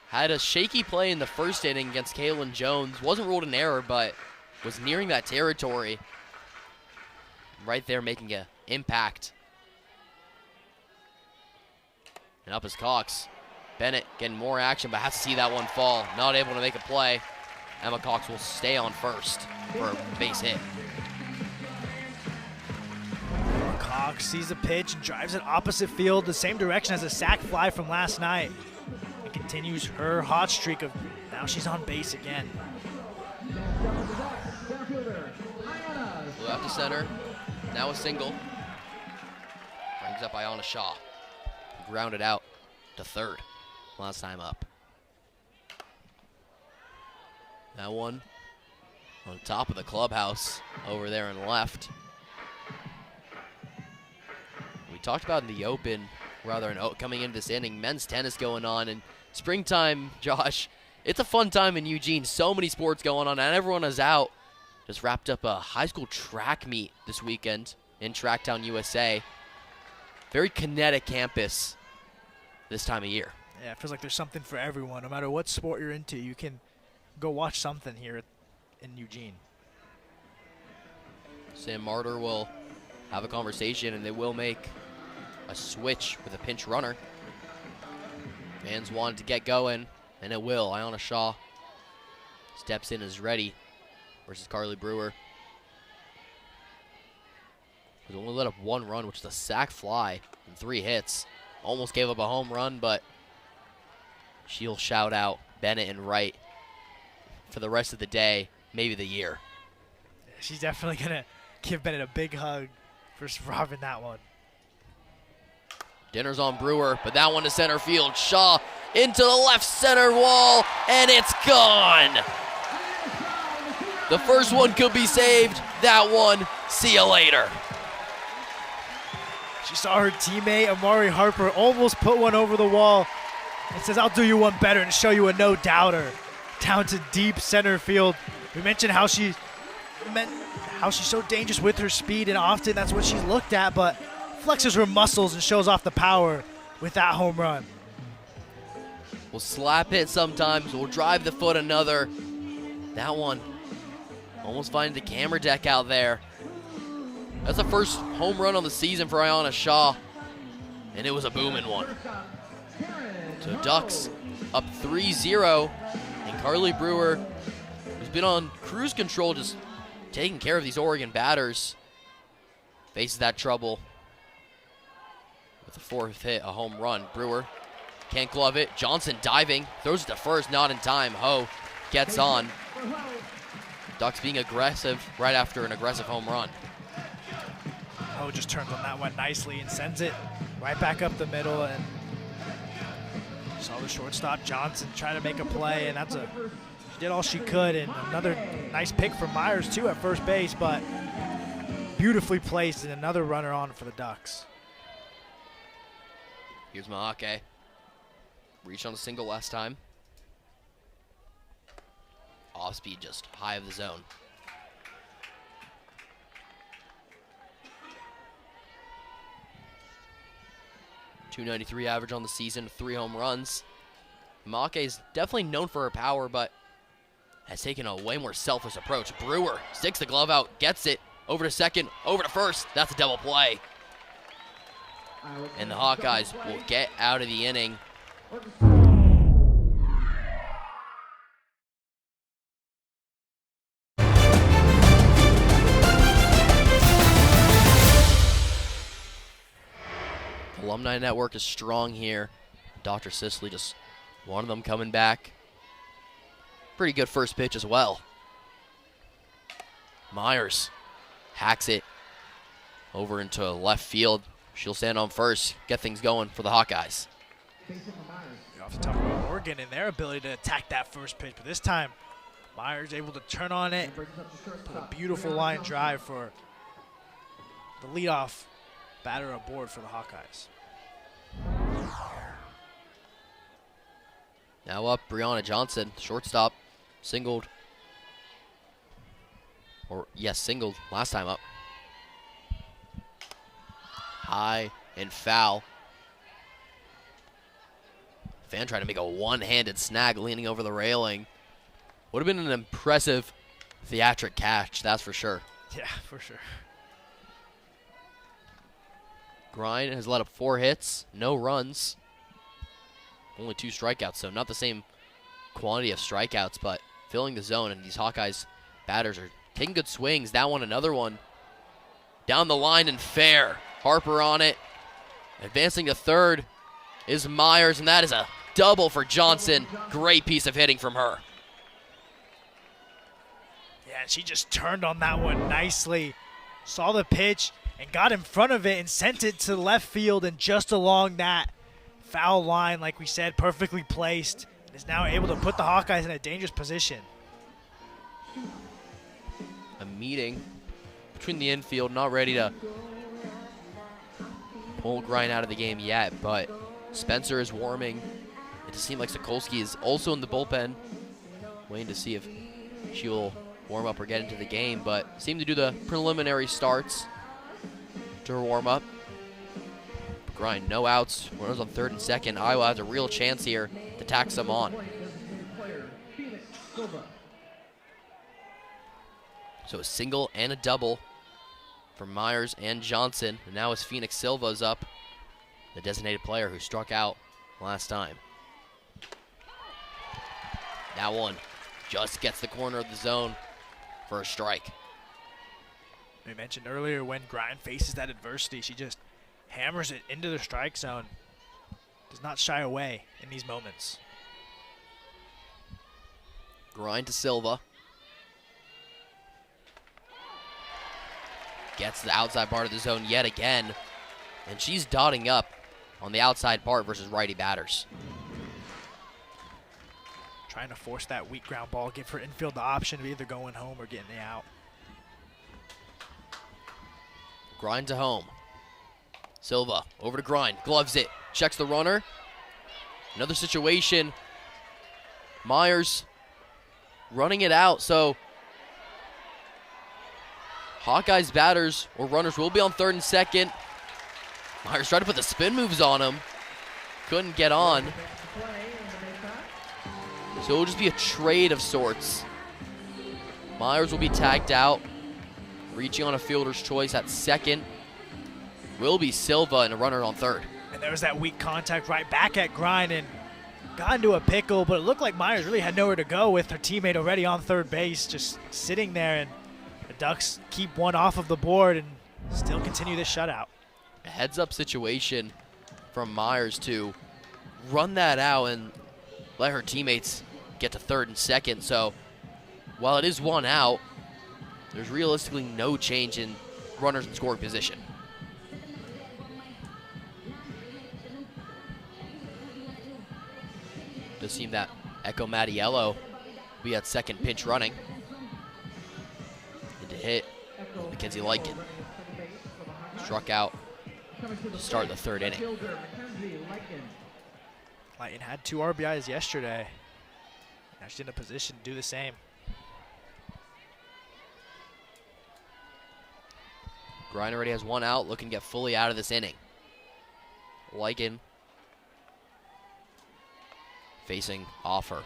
had a shaky play in the first inning against Kaylynn Jones. Wasn't ruled an error, but was nearing that territory. Right there making an impact. And up is Cox. Bennett getting more action, but has to see that one fall. Not able to make a play. Emma Cox will stay on first for a base hit. Cox sees the pitch and drives it opposite field, the same direction as a sac fly from last night. And continues her hot streak of now she's on base again. Flew out to center. Now a single. Brings up Ayanna Shaw. Grounded out to third. Last time up. That one on top of the clubhouse over there in left. We talked about in the open, rather coming into this inning, men's tennis going on, and springtime, Josh, it's a fun time in Eugene. So many sports going on, and everyone is out. Just wrapped up a high school track meet this weekend in Tracktown, USA. Very kinetic campus this time of year. Yeah, it feels like there's something for everyone. No matter what sport you're into, you can go watch something here in Eugene. Sam Martyr will have a conversation, and they will make a switch with a pinch runner. Fans wanted to get going, and it will. Ayanna Shaw steps in as ready versus Carly Brewer. Has only let up 1 run, which is a sac fly and 3 hits. Almost gave up a home run, but she'll shout out Bennett and Wright for the rest of the day, maybe the year. She's definitely going to give Bennett a big hug for robbing that one. Dinner's on Brewer, but that one to center field. Shaw into the left center wall, and it's gone. The first one could be saved. That one, see you later. She saw her teammate, Amari Harper, almost put one over the wall and says, I'll do you one better and show you a no-doubter. Down to deep center field. We mentioned how she's so dangerous with her speed, and often that's what she's looked at, but flexes her muscles and shows off the power with that home run. We'll slap it sometimes. We'll drive the foot another. That one almost finding the camera deck out there. That's the first home run on the season for Ayanna Shaw, and it was a booming one. So Ducks up 3-0, and Carly Brewer, who's been on cruise control, just taking care of these Oregon batters, faces that trouble with the 4th hit, a home run. Brewer can't glove it. Johnson diving, throws it to first, not in time. Ho gets on. Ducks being aggressive right after an aggressive home run. Ho just turns on that one nicely and sends it right back up the middle, and saw the shortstop Johnson try to make a play, and she did all she could, and another nice pick from Myers too at first base, but beautifully placed, and another runner on for the Ducks. Here's Mahake. Reached on a single last time. Off speed, just high of the zone. .293 average on the season, 3 home runs. Mahake is definitely known for her power, but has taken a way more selfless approach. Brewer sticks the glove out, gets it, over to second, over to first. That's a double play. And the Hawkeyes will get out of the inning. Alumni Network is strong here. Dr. Sisley, just one of them coming back. Pretty good first pitch as well. Myers hacks it over into left field. She'll stand on first, get things going for the Hawkeyes. You often talk about Oregon and their ability to attack that first pitch, but this time Myers able to turn on it, put a beautiful line drive for the leadoff batter aboard for the Hawkeyes. Now up, Brianna Johnson, shortstop, singled. Singled last time up. High and foul. Fan trying to make a one-handed snag, leaning over the railing. Would have been an impressive theatric catch, that's for sure. Yeah, for sure. Grind has let up 4 hits, no runs. Only 2 strikeouts, so not the same quantity of strikeouts, but filling the zone, and these Hawkeyes batters are taking good swings. That one, another one. Down the line and fair. Harper on it. Advancing to third is Myers, and that is a double for Johnson. Great piece of hitting from her. Yeah, she just turned on that one nicely. Saw the pitch and got in front of it and sent it to left field, and just along that foul line, like we said, perfectly placed. Is now able to put the Hawkeyes in a dangerous position. A meeting between the infield, not ready to pull Grind out of the game yet, but Spencer is warming. It does seem like Sokolsky is also in the bullpen, waiting to see if she will warm up or get into the game, but seem to do the preliminary starts to her warm up. Grind, no outs, runners on third and second. Iowa has a real chance here to tack some on. So a single and a double for Myers and Johnson. And now as Phoenix Silva's up, the designated player who struck out last time. That one just gets the corner of the zone for a strike. We mentioned earlier when Grind faces that adversity, she just hammers it into the strike zone. Does not shy away in these moments. Grind to Silva. Gets the outside part of the zone yet again. And she's dotting up on the outside part versus righty batters. Trying to force that weak ground ball, give her infield the option of either going home or getting it out. Grind to home. Silva over to Grind, gloves it, checks the runner. Another situation. Myers running it out, so Hawkeyes batters or runners will be on third and second. Myers tried to put the spin moves on him. Couldn't get on. So it'll just be a trade of sorts. Myers will be tagged out. Reaching on a fielder's choice at second will be Silva and a runner on third. And there was that weak contact right back at Grind and got into a pickle, but it looked like Myers really had nowhere to go with her teammate already on third base, just sitting there, and the Ducks keep one off of the board and still continue this shutout. A heads-up situation from Myers to run that out and let her teammates get to third and second. So while it is one out, there's realistically no change in runners in scoring position. Does seem that Echo Mattiello will be at second pinch running. And to hit Mackenzie Lycan. Struck out to start the third inning. Lycan had 2 RBIs yesterday. Now she's in a position to do the same. Grind already has 1 out, looking to get fully out of this inning. Lycan facing Offer.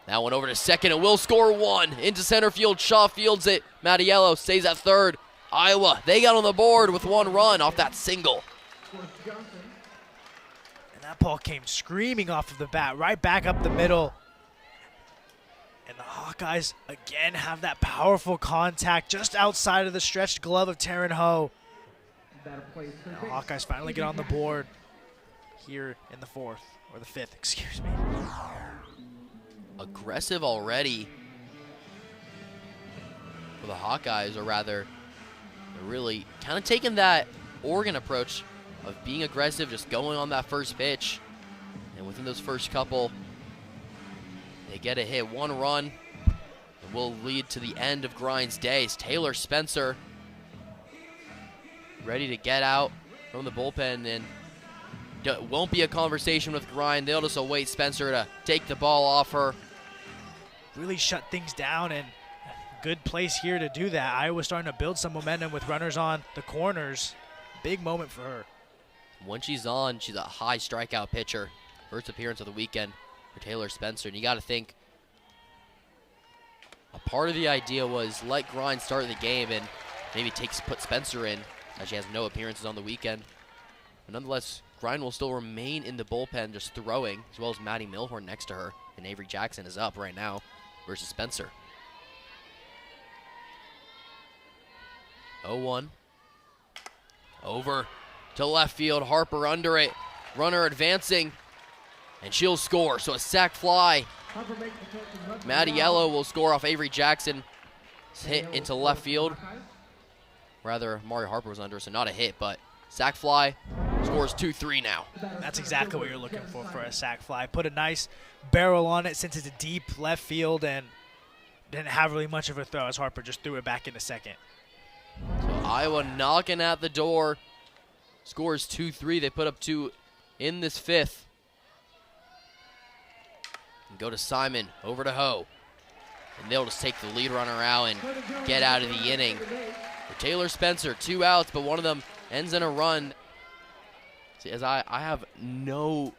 That one over to second and will score 1. Into center field, Shaw fields it. Mattiello stays at third. Iowa, they got on the board with 1 run off that single. And that ball came screaming off of the bat, right back up the middle. And the Hawkeyes again have that powerful contact just outside of the stretched glove of Taryn Ho. And the Hawkeyes finally get on the board here in the 4th, or the 5th, excuse me. Aggressive already for the Hawkeyes, or rather, they're really kind of taking that Oregon approach of being aggressive, just going on that first pitch. And within those first couple, they get a hit, 1 run, and will lead to the end of Grind's days. Taylor Spencer ready to get out from the bullpen, and won't be a conversation with Grind. They'll just await Spencer to take the ball off her. Really shut things down, and good place here to do that. Iowa's starting to build some momentum with runners on the corners. Big moment for her. When she's on, she's a high strikeout pitcher. First appearance of the weekend for Taylor Spencer. And you got to think, a part of the idea was let Grind start the game and maybe put Spencer in, as she has no appearances on the weekend. But nonetheless, Grind will still remain in the bullpen just throwing, as well as Maddie Milhorn next to her. And Avery Jackson is up right now versus Spencer. 0-1. Over to left field. Harper under it. Runner advancing. And she'll score. So a sac fly. Mattiello will score off Avery Jackson. It's hit into left field. Rather, Mario Harper was under, so not a hit, but sac fly. Scores 2-3 now. That's exactly what you're looking for a sac fly. Put a nice barrel on it since it's a deep left field, and didn't have really much of a throw as Harper just threw it back into second. So Iowa knocking at the door. Scores 2-3. They put up 2 in this 5th. And go to Simon, over to Ho. And they'll just take the lead runner out and get out of the inning. For Taylor Spencer, 2 outs, but one of them ends in a run. See, as I have no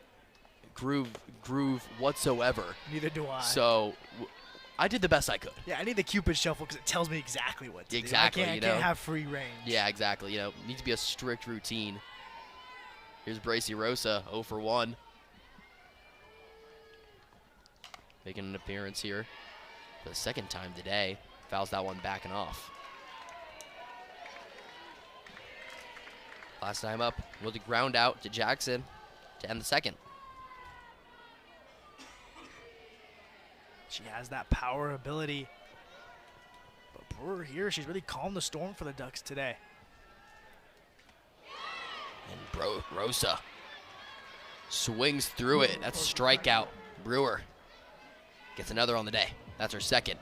groove whatsoever. Neither do I. So I did the best I could. Yeah, I need the Cupid shuffle because it tells me exactly what to Exactly, do. I can't have free range. Yeah, exactly. You know, needs to be a strict routine. Here's Bracy Rosa, 0 for 1. Making an appearance here for the second time today. Fouls that one backing off. Last time up, with the ground out to Jackson to end the second. She has that power ability. But Brewer here, she's really calmed the storm for the Ducks today. And Rosa swings through it. That's a strikeout. Brewer gets another on the day. That's her second.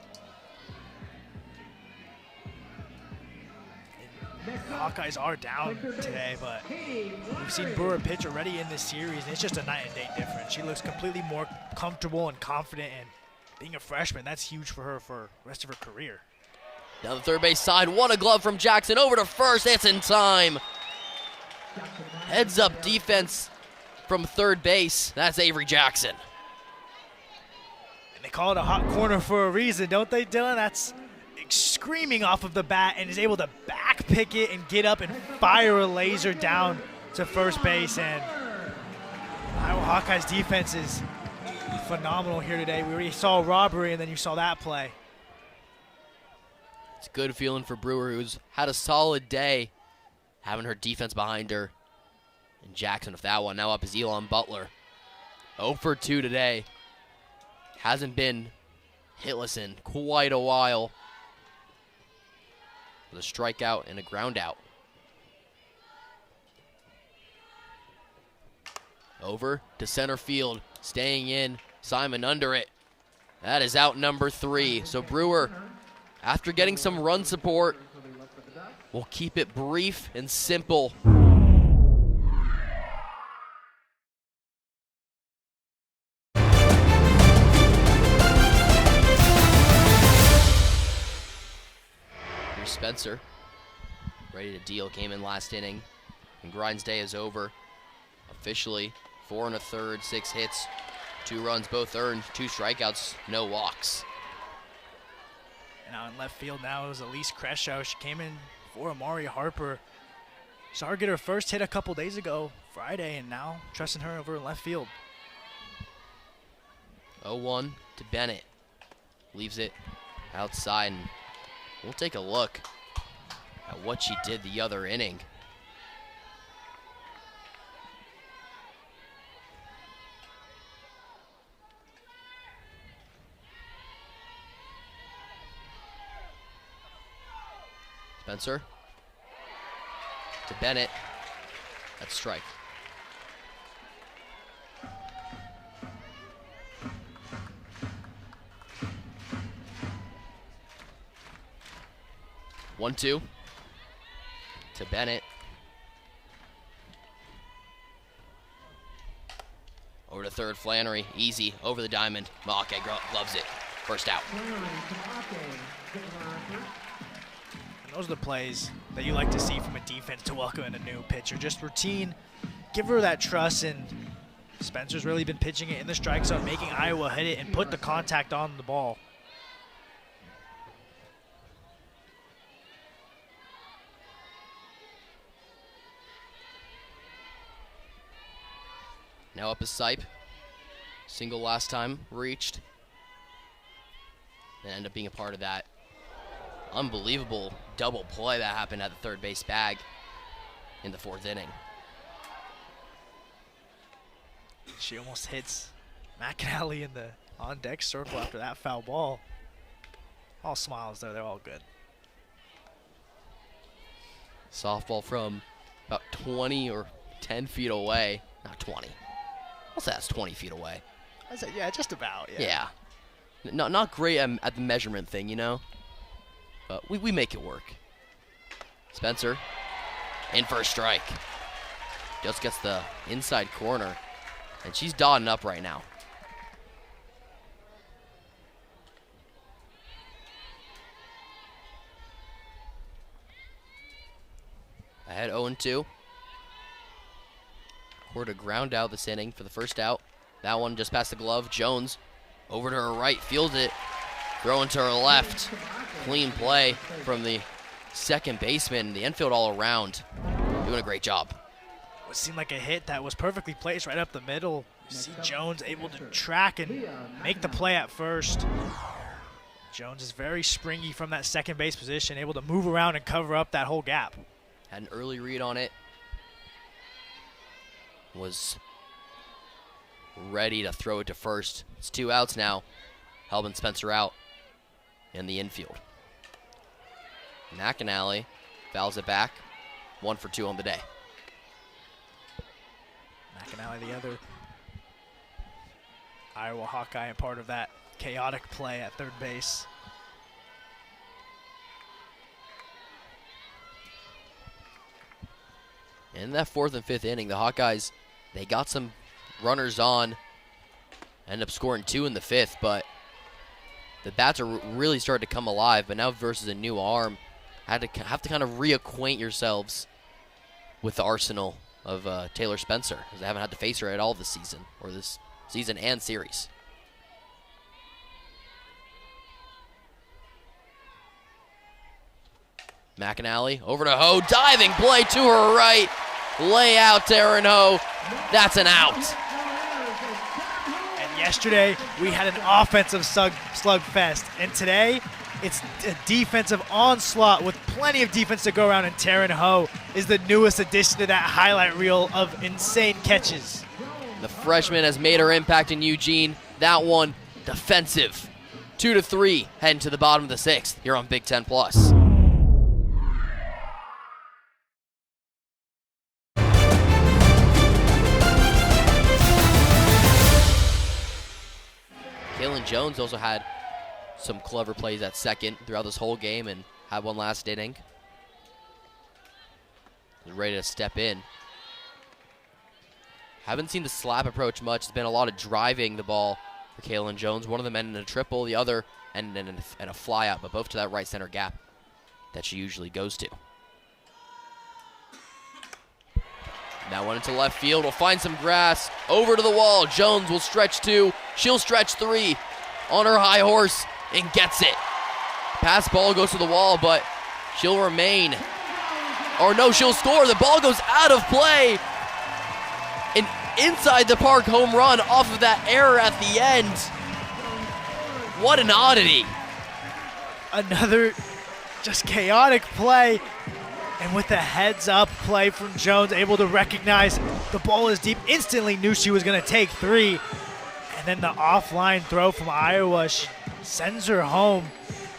The Hawkeyes are down today, but we've seen Brewer pitch already in this series, and it's just a night and day difference. She looks completely more comfortable and confident, and being a freshman, that's huge for her for the rest of her career. Down the third base side, what a glove from Jackson, over to first, it's in time. Heads up defense from third base, that's Avery Jackson. And they call it a hot corner for a reason, don't they, Dylan? That's screaming off of the bat and is able to back pick it and get up and fire a laser down to first base. And Iowa Hawkeyes defense is phenomenal here today. We already saw robbery, and then you saw that play. It's a good feeling for Brewer, who's had a solid day, having her defense behind her. And Jackson with that one. Now up is Elon Butler. 0 for 2 today. Hasn't been hitless in quite a while. With a strikeout and a ground out. Over to center field. Staying in. Simon under it. That is out number 3. So Brewer, after getting some run support, will keep it brief and simple. Here's Spencer, ready to deal. Came in last inning, and Grind's day is over. Officially, 4 1/3, 6 hits, 2 runs, both earned, 2 strikeouts, no walks. And out in left field now is Elise Crescio. She came in for Amari Harper. Saw her get her first hit a couple days ago, Friday, and now trusting her over in left field. 0-1 to Bennett. Leaves it outside, and we'll take a look at what she did the other inning. Spencer to Bennett. That's strike. One, 2 to Bennett. Over to third, Flannery. Easy over the diamond. Maake gloves it. First out. Those are the plays that you like to see from a defense to welcome in a new pitcher. Just routine, give her that trust, and Spencer's really been pitching it in the strike zone, making Iowa hit it and put the contact on the ball. Now up is Sipe. Single last time reached. And end up being a part of that unbelievable double play that happened at the third base bag in the 4th inning. She almost hits McAnally in the on-deck circle after that foul ball. All smiles though, they're all good. Softball from about 20 or 10 feet away. Not 20. I'll say that's 20 feet away. I said, yeah, just about, Yeah. Not great at the measurement thing, you know? But we make it work. Spencer in for a strike. Just gets the inside corner. And she's dotting up right now. Ahead 0-2. Core to ground out this inning for the first out. That one just past the glove. Jones over to her right, fields it, throwing to her left. Clean play from the second baseman, the infield all around. Doing a great job. It seemed like a hit that was perfectly placed right up the middle. You see Jones able to track and make the play at first. Jones is very springy from that second base position, able to move around and cover up that whole gap. Had an early read on it. Was ready to throw it to first. It's 2 outs now. Helping Spencer out in the infield. McAnally fouls it back. 1 for 2 on the day. McAnally, the other Iowa Hawkeye, and part of that chaotic play at third base. In that 4th and 5th inning, the Hawkeyes, they got some runners on. Ended up scoring 2 in the 5th, but the bats are really starting to come alive. But now versus a new arm, have to kind of reacquaint yourselves with the arsenal of Taylor Spencer, because they haven't had to face her at all this season, or this season and series. McAnally over to Ho, diving play to her right, lay out Taryn Ho. That's an out. And yesterday we had an offensive slugfest, and today it's a defensive onslaught with plenty of defense to go around, and Taryn Ho is the newest addition to that highlight reel of insane catches. The freshman has made her impact in Eugene. That one defensive. 2-3, heading to the bottom of the 6th here on Big Ten Plus. Kaylynn Jones also had some clever plays at second throughout this whole game and had one last inning. Was ready to step in. Haven't seen the slap approach much. It's been a lot of driving the ball for Kaylynn Jones. One of them ended in a triple, the other ended in a fly out, but both to that right center gap that she usually goes to. Now one into left field, will find some grass, over to the wall. Jones will stretch 2, she'll stretch 3 on her high horse and gets it. Pass ball goes to the wall, but she'll remain. Or no, she'll score. The ball goes out of play. An inside the park home run off of that error at the end. What an oddity. Another just chaotic play. And with the heads up play from Jones, able to recognize the ball is deep, instantly knew she was going to take 3. And then the offline throw from Iowa, she sends her home,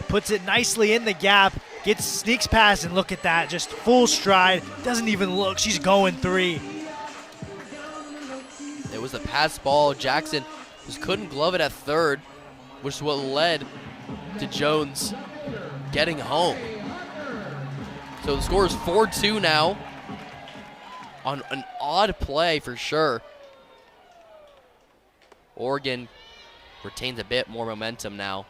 puts it nicely in the gap, sneaks past, and look at that, just full stride, doesn't even look, she's going 3. It was a pass ball. Jackson just couldn't glove it at third, which is what led to Jones getting home. So the score is 4-2 now on an odd play for sure. Oregon retains a bit more momentum now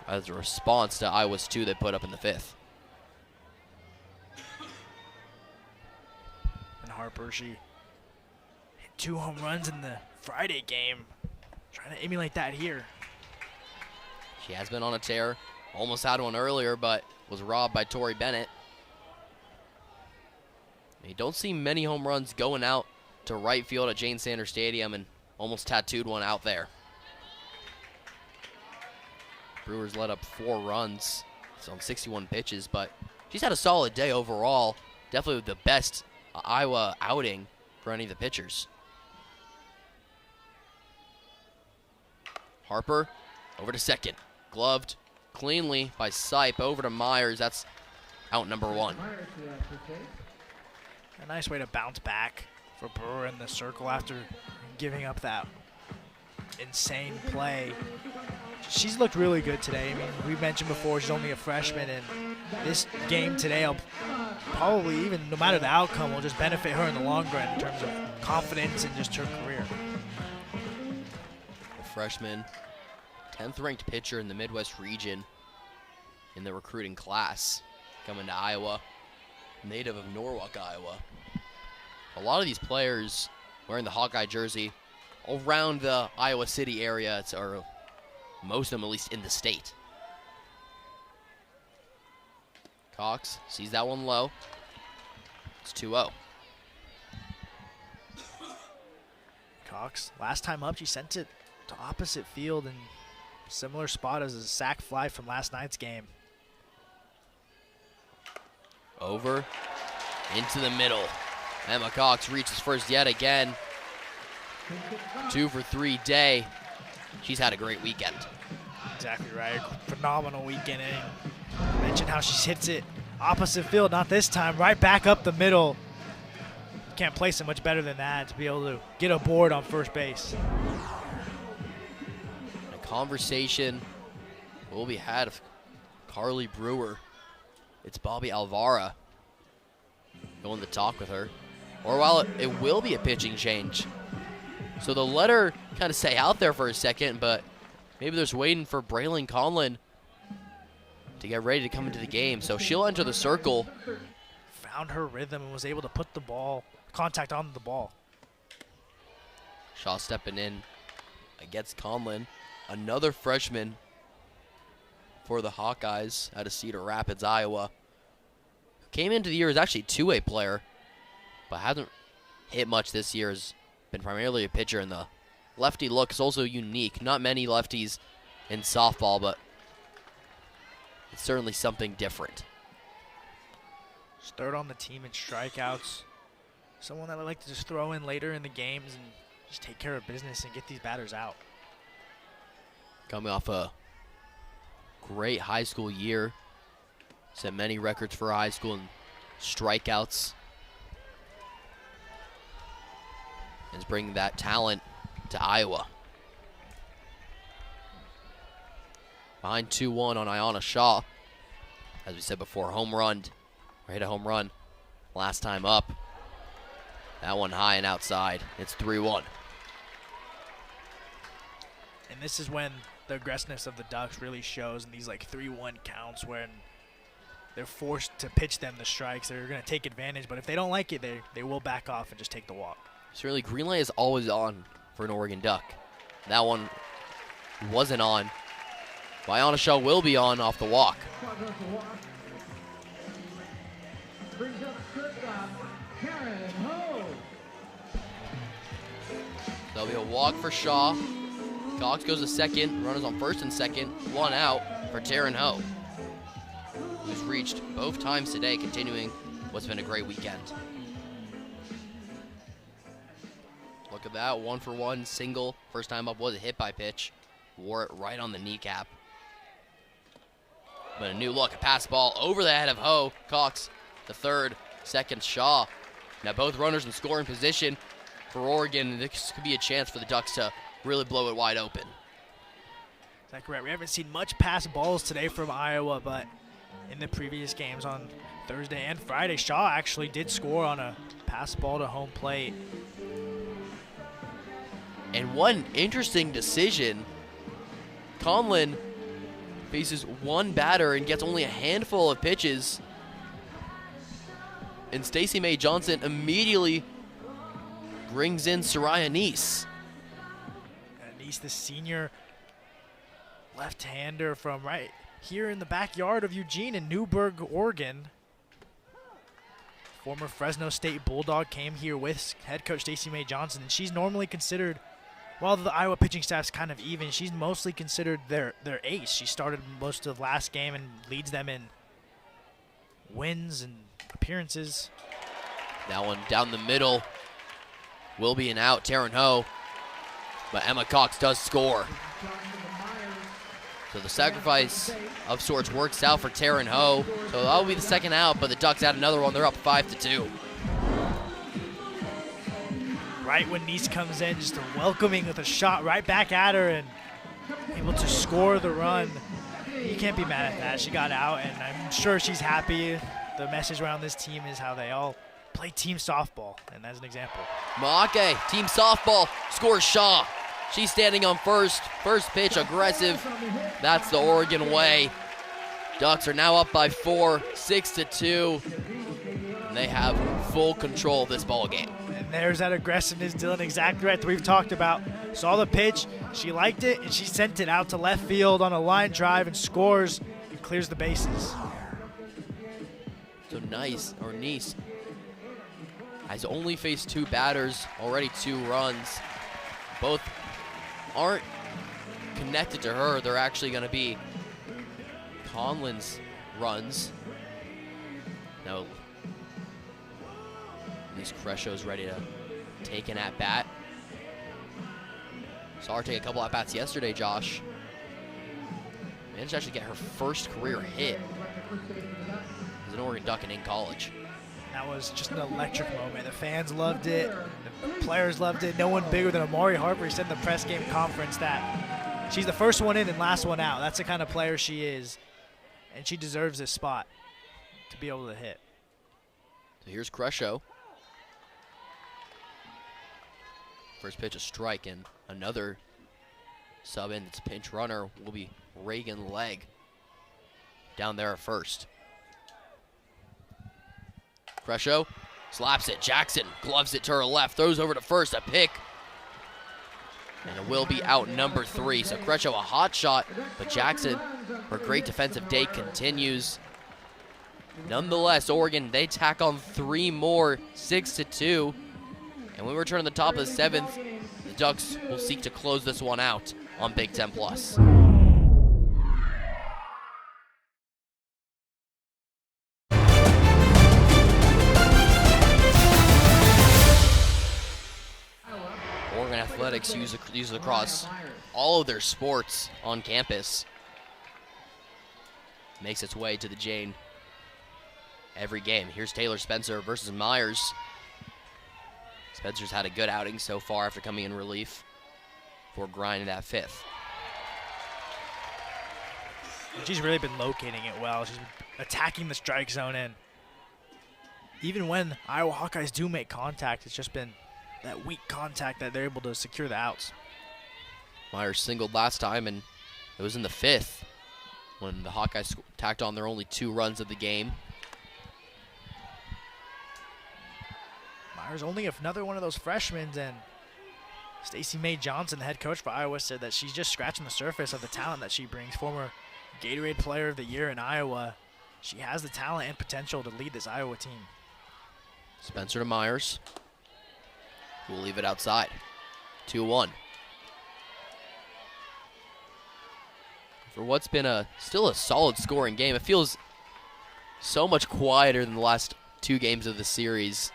as a response to Iowa's 2 they put up in the 5th. And Harper, she hit 2 home runs in the Friday game. Trying to emulate that here. She has been on a tear. Almost had one earlier, but was robbed by Tori Bennett. You don't see many home runs going out to right field at Jane Sanders Stadium, and almost tattooed one out there. Brewers let up 4 runs. It's on 61 pitches, but she's had a solid day overall. Definitely the best Iowa outing for any of the pitchers. Harper over to second. Gloved cleanly by Sipe. Over to Myers. That's out number 1. A nice way to bounce back for Brewer in the circle after giving up that insane play. She's looked really good today. I mean, we mentioned before she's only a freshman, and this game today will probably, even no matter the outcome, will just benefit her in the long run in terms of confidence and just her career. The freshman, 10th ranked pitcher in the Midwest region in the recruiting class, coming to Iowa. Native of Norwalk, Iowa. A lot of these players wearing the Hawkeye jersey around the Iowa City area, or most of them at least in the state. Cox sees that one low. It's 2-0. Cox, last time up, she sent it to opposite field in similar spot as a sac fly from last night's game. Over, into the middle. Emma Cox reaches first yet again. 2 for 3 day. She's had a great weekend. Exactly right. Phenomenal weekend. And mention how she hits it opposite field, not this time, right back up the middle. Can't place it much better than that to be able to get a board on first base. A conversation will be had of Carly Brewer. It's Bobby Alvara going to talk with her. Or while it will be a pitching change. So they'll let her kind of stay out there for a second, but maybe they're just waiting for Braylon Conlon to get ready to come into the game. So she'll enter the circle. Found her rhythm and was able to put the ball, contact on the ball. Shaw stepping in against Conlon. Another freshman for the Hawkeyes out of Cedar Rapids, Iowa. Came into the year as actually a two-way player, but hasn't hit much this year. Has been primarily a pitcher, and the lefty look is also unique. Not many lefties in softball, but it's certainly something different. She's third on the team in strikeouts. Someone that I like to just throw in later in the games and just take care of business and get these batters out. Coming off a great high school year. Set many records for high school and strikeouts. And is bringing that talent to Iowa. Behind 2-1 on Ayanna Shaw. As we said before, home run. Or hit a home run last time up. That one high and outside. It's 3-1. And this is when the aggressiveness of the Ducks really shows in these like 3-1 counts when they're forced to pitch them the strikes. They're going to take advantage, but if they don't like it, they will back off and just take the walk. Certainly, green light is always on for an Oregon Duck. That one wasn't on. Ayanna Shaw will be on off the walk. There'll be a walk for Shaw. Cox goes to second. Runners on first and second. One out for Taryn Ho, who's reached both times today, continuing what's been a great weekend. Look at that, 1-for-1 single. First time up was a hit by pitch. Wore it right on the kneecap. But a new look, a pass ball over the head of Ho. Cox, the third, second Shaw. Now both runners in scoring position for Oregon. This could be a chance for the Ducks to really blow it wide open. Is that correct? We haven't seen much pass balls today from Iowa, but in the previous games on Thursday and Friday, Shaw actually did score on a pass ball to home plate. And one interesting decision, Conlon faces one batter and gets only a handful of pitches. And Stacey Mae Johnson immediately brings in Soraya Neese. Neese, the senior left-hander from right here in the backyard of Eugene in Newburgh, Oregon. Former Fresno State Bulldog came here with head coach Stacey Mae Johnson, and she's normally considered, while the Iowa pitching staff's kind of even, she's mostly considered their ace. She started most of last game and leads them in wins and appearances. That one down the middle will be an out. Taryn Ho. But Emma Cox does score. So the sacrifice of sorts works out for Taryn Ho. So that'll be the second out, but the Ducks add another one. They're up 5-2. Right when Neese comes in, just welcoming with a shot right back at her and able to score the run. You can't be mad at that. She got out, and I'm sure she's happy. The message around this team is how they all play team softball, and that's an example. Maake, team softball, scores Shaw. She's standing on first. First pitch, aggressive. That's the Oregon way. Ducks are now up by 4, 6-2. And they have full control of this ball game. And there's that aggressiveness, Dylan, exactly right that we've talked about. saw the pitch, she liked it, and she sent it out to left field on a line drive and scores and clears the bases. So Nice has only faced 2 batters, already 2 runs. Both aren't connected to her. They're actually going to be Conlon's runs. Now, Elise Crescio's ready to take an at-bat. Saw her take a couple at-bats yesterday, Josh. Managed to actually get her first career hit as an Oregon Duck and in college. That was just an electric moment. The fans loved it. The players loved it. No one bigger than Amari Harper. He said in the press game conference that she's the first one in and last one out. That's the kind of player she is, and she deserves this spot to be able to hit. So here's Crescio. First pitch, a strike, and another sub in. It's pinch runner will be Reagan Legg down there at first. Crescio slaps it. Jackson gloves it to her left, throws over to first, a pick. And it will be out number 3. So Crescio a hot shot, but Jackson, her great defensive day continues. Nonetheless, Oregon, they tack on 3 more, 6-2. And when we return to the top of the 7th, the Ducks will seek to close this one out on Big Ten Plus. Oregon Athletics use across all of their sports on campus. Makes its way to the Jane every game. Here's Taylor Spencer versus Myers. Spencer's had a good outing so far after coming in relief for grinding that 5th. She's really been locating it well. She's been attacking the strike zone, and even when Iowa Hawkeyes do make contact, it's just been that weak contact that they're able to secure the outs. Myers singled last time, and it was in the 5th when the Hawkeyes tacked on their only 2 runs of the game. Myers only another one of those freshmen, and Stacey May Johnson, the head coach for Iowa, said that she's just scratching the surface of the talent that she brings. Former Gatorade Player of the Year in Iowa. She has the talent and potential to lead this Iowa team. Spencer to Myers. We'll leave it outside. 2-1. For what's been still a solid scoring game, it feels so much quieter than the last 2 games of the series.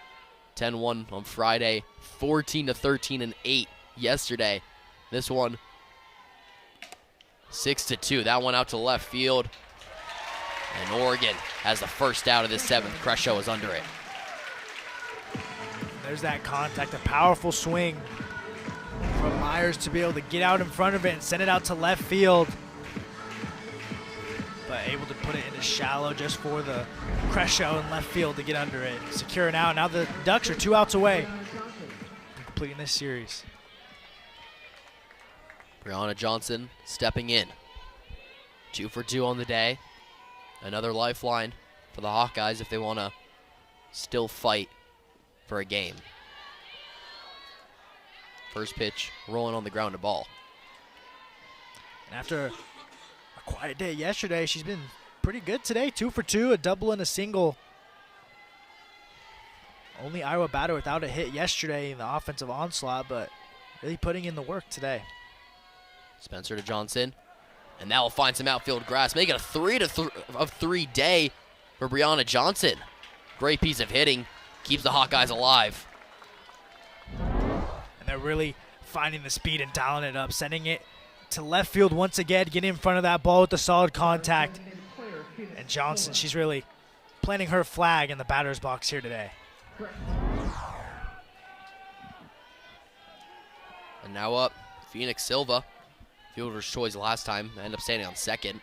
10-1 on Friday, 14-13 and 8 yesterday. This one, 6-2. That one out to left field. And Oregon has the first out of this 7th. Crescio is under it. There's that contact, a powerful swing from Myers to be able to get out in front of it and send it out to left field. But able to put it into shallow just for the Crescio in left field to get under it. Secure it out. Now the Ducks are 2 outs away from completing this series. Brianna Johnson stepping in. 2 for 2 on the day. Another lifeline for the Hawkeyes if they want to still fight for a game. First pitch rolling on the ground to ball. And after a quiet day yesterday, she's been pretty good today. 2 for 2, a double and a single. Only Iowa batter without a hit yesterday in the offensive onslaught, but really putting in the work today. Spencer to Johnson, and that will find some outfield grass, make it a 3 day for Brianna Johnson. Great piece of hitting, keeps the Hawkeyes alive. And they're really finding the speed and dialing it up, sending it to left field once again, getting in front of that ball with the solid contact. And Johnson, she's really planting her flag in the batter's box here today. And now up, Phoenix Silva. Fielder's choice last time, ended up standing on second.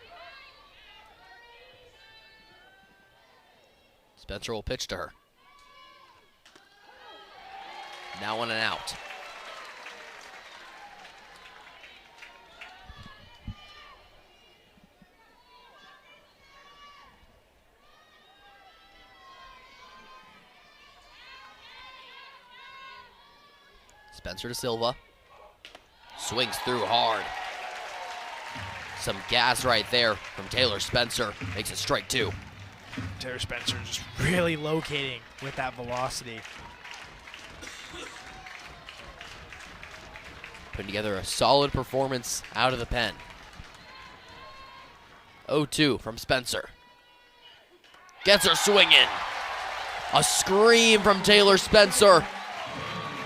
Spencer will pitch to her. Now 1 and out. Spencer to Silva. Swings through hard. Some gas right there from Taylor Spencer. Makes it strike 2. Taylor Spencer just really locating with that velocity. Putting together a solid performance out of the pen. 0-2 from Spencer. Gets her swinging. A scream from Taylor Spencer.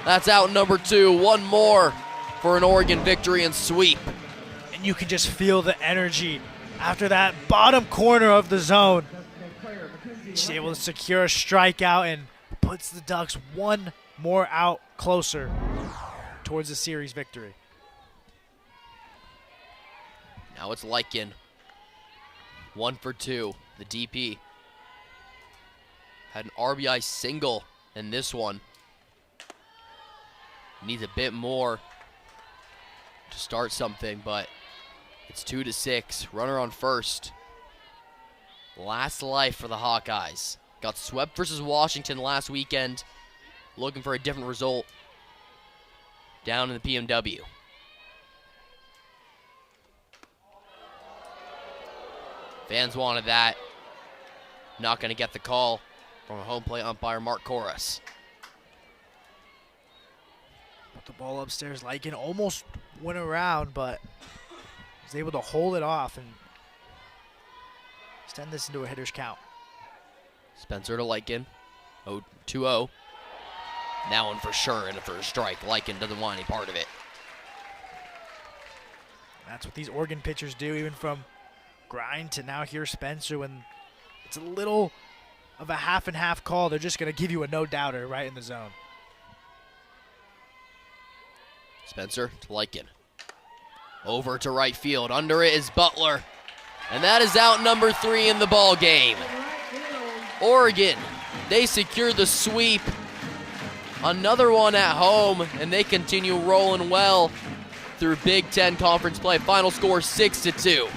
That's out number 2. One more for an Oregon victory and sweep. And you can just feel the energy after that bottom corner of the zone. She's able to secure a strikeout and puts the Ducks one more out closer towards the series victory. Now it's Lykin. 1 for 2. The DP had an RBI single in this one. Needs a bit more to start something, but it's 2-6. Runner on first. Last life for the Hawkeyes. Got swept versus Washington last weekend. Looking for a different result down in the PMW. Fans wanted that. Not going to get the call from a home plate umpire, Mark Corus. Put the ball upstairs. Lykin almost went around, but was able to hold it off and extend this into a hitter's count. Spencer to Lykin. 2-0. That one for sure and for a strike. Lykin doesn't want any part of it. That's what these Oregon pitchers do, even from Grind to now here Spencer. When it's a little of a half and half call, they're just going to give you a no-doubter right in the zone. Spencer to Lykin. Over to right field. Under it is Butler. And that is out number 3 in the ball game. Oregon, they secure the sweep. Another one at home, and they continue rolling well through Big Ten Conference play. Final score 6-2.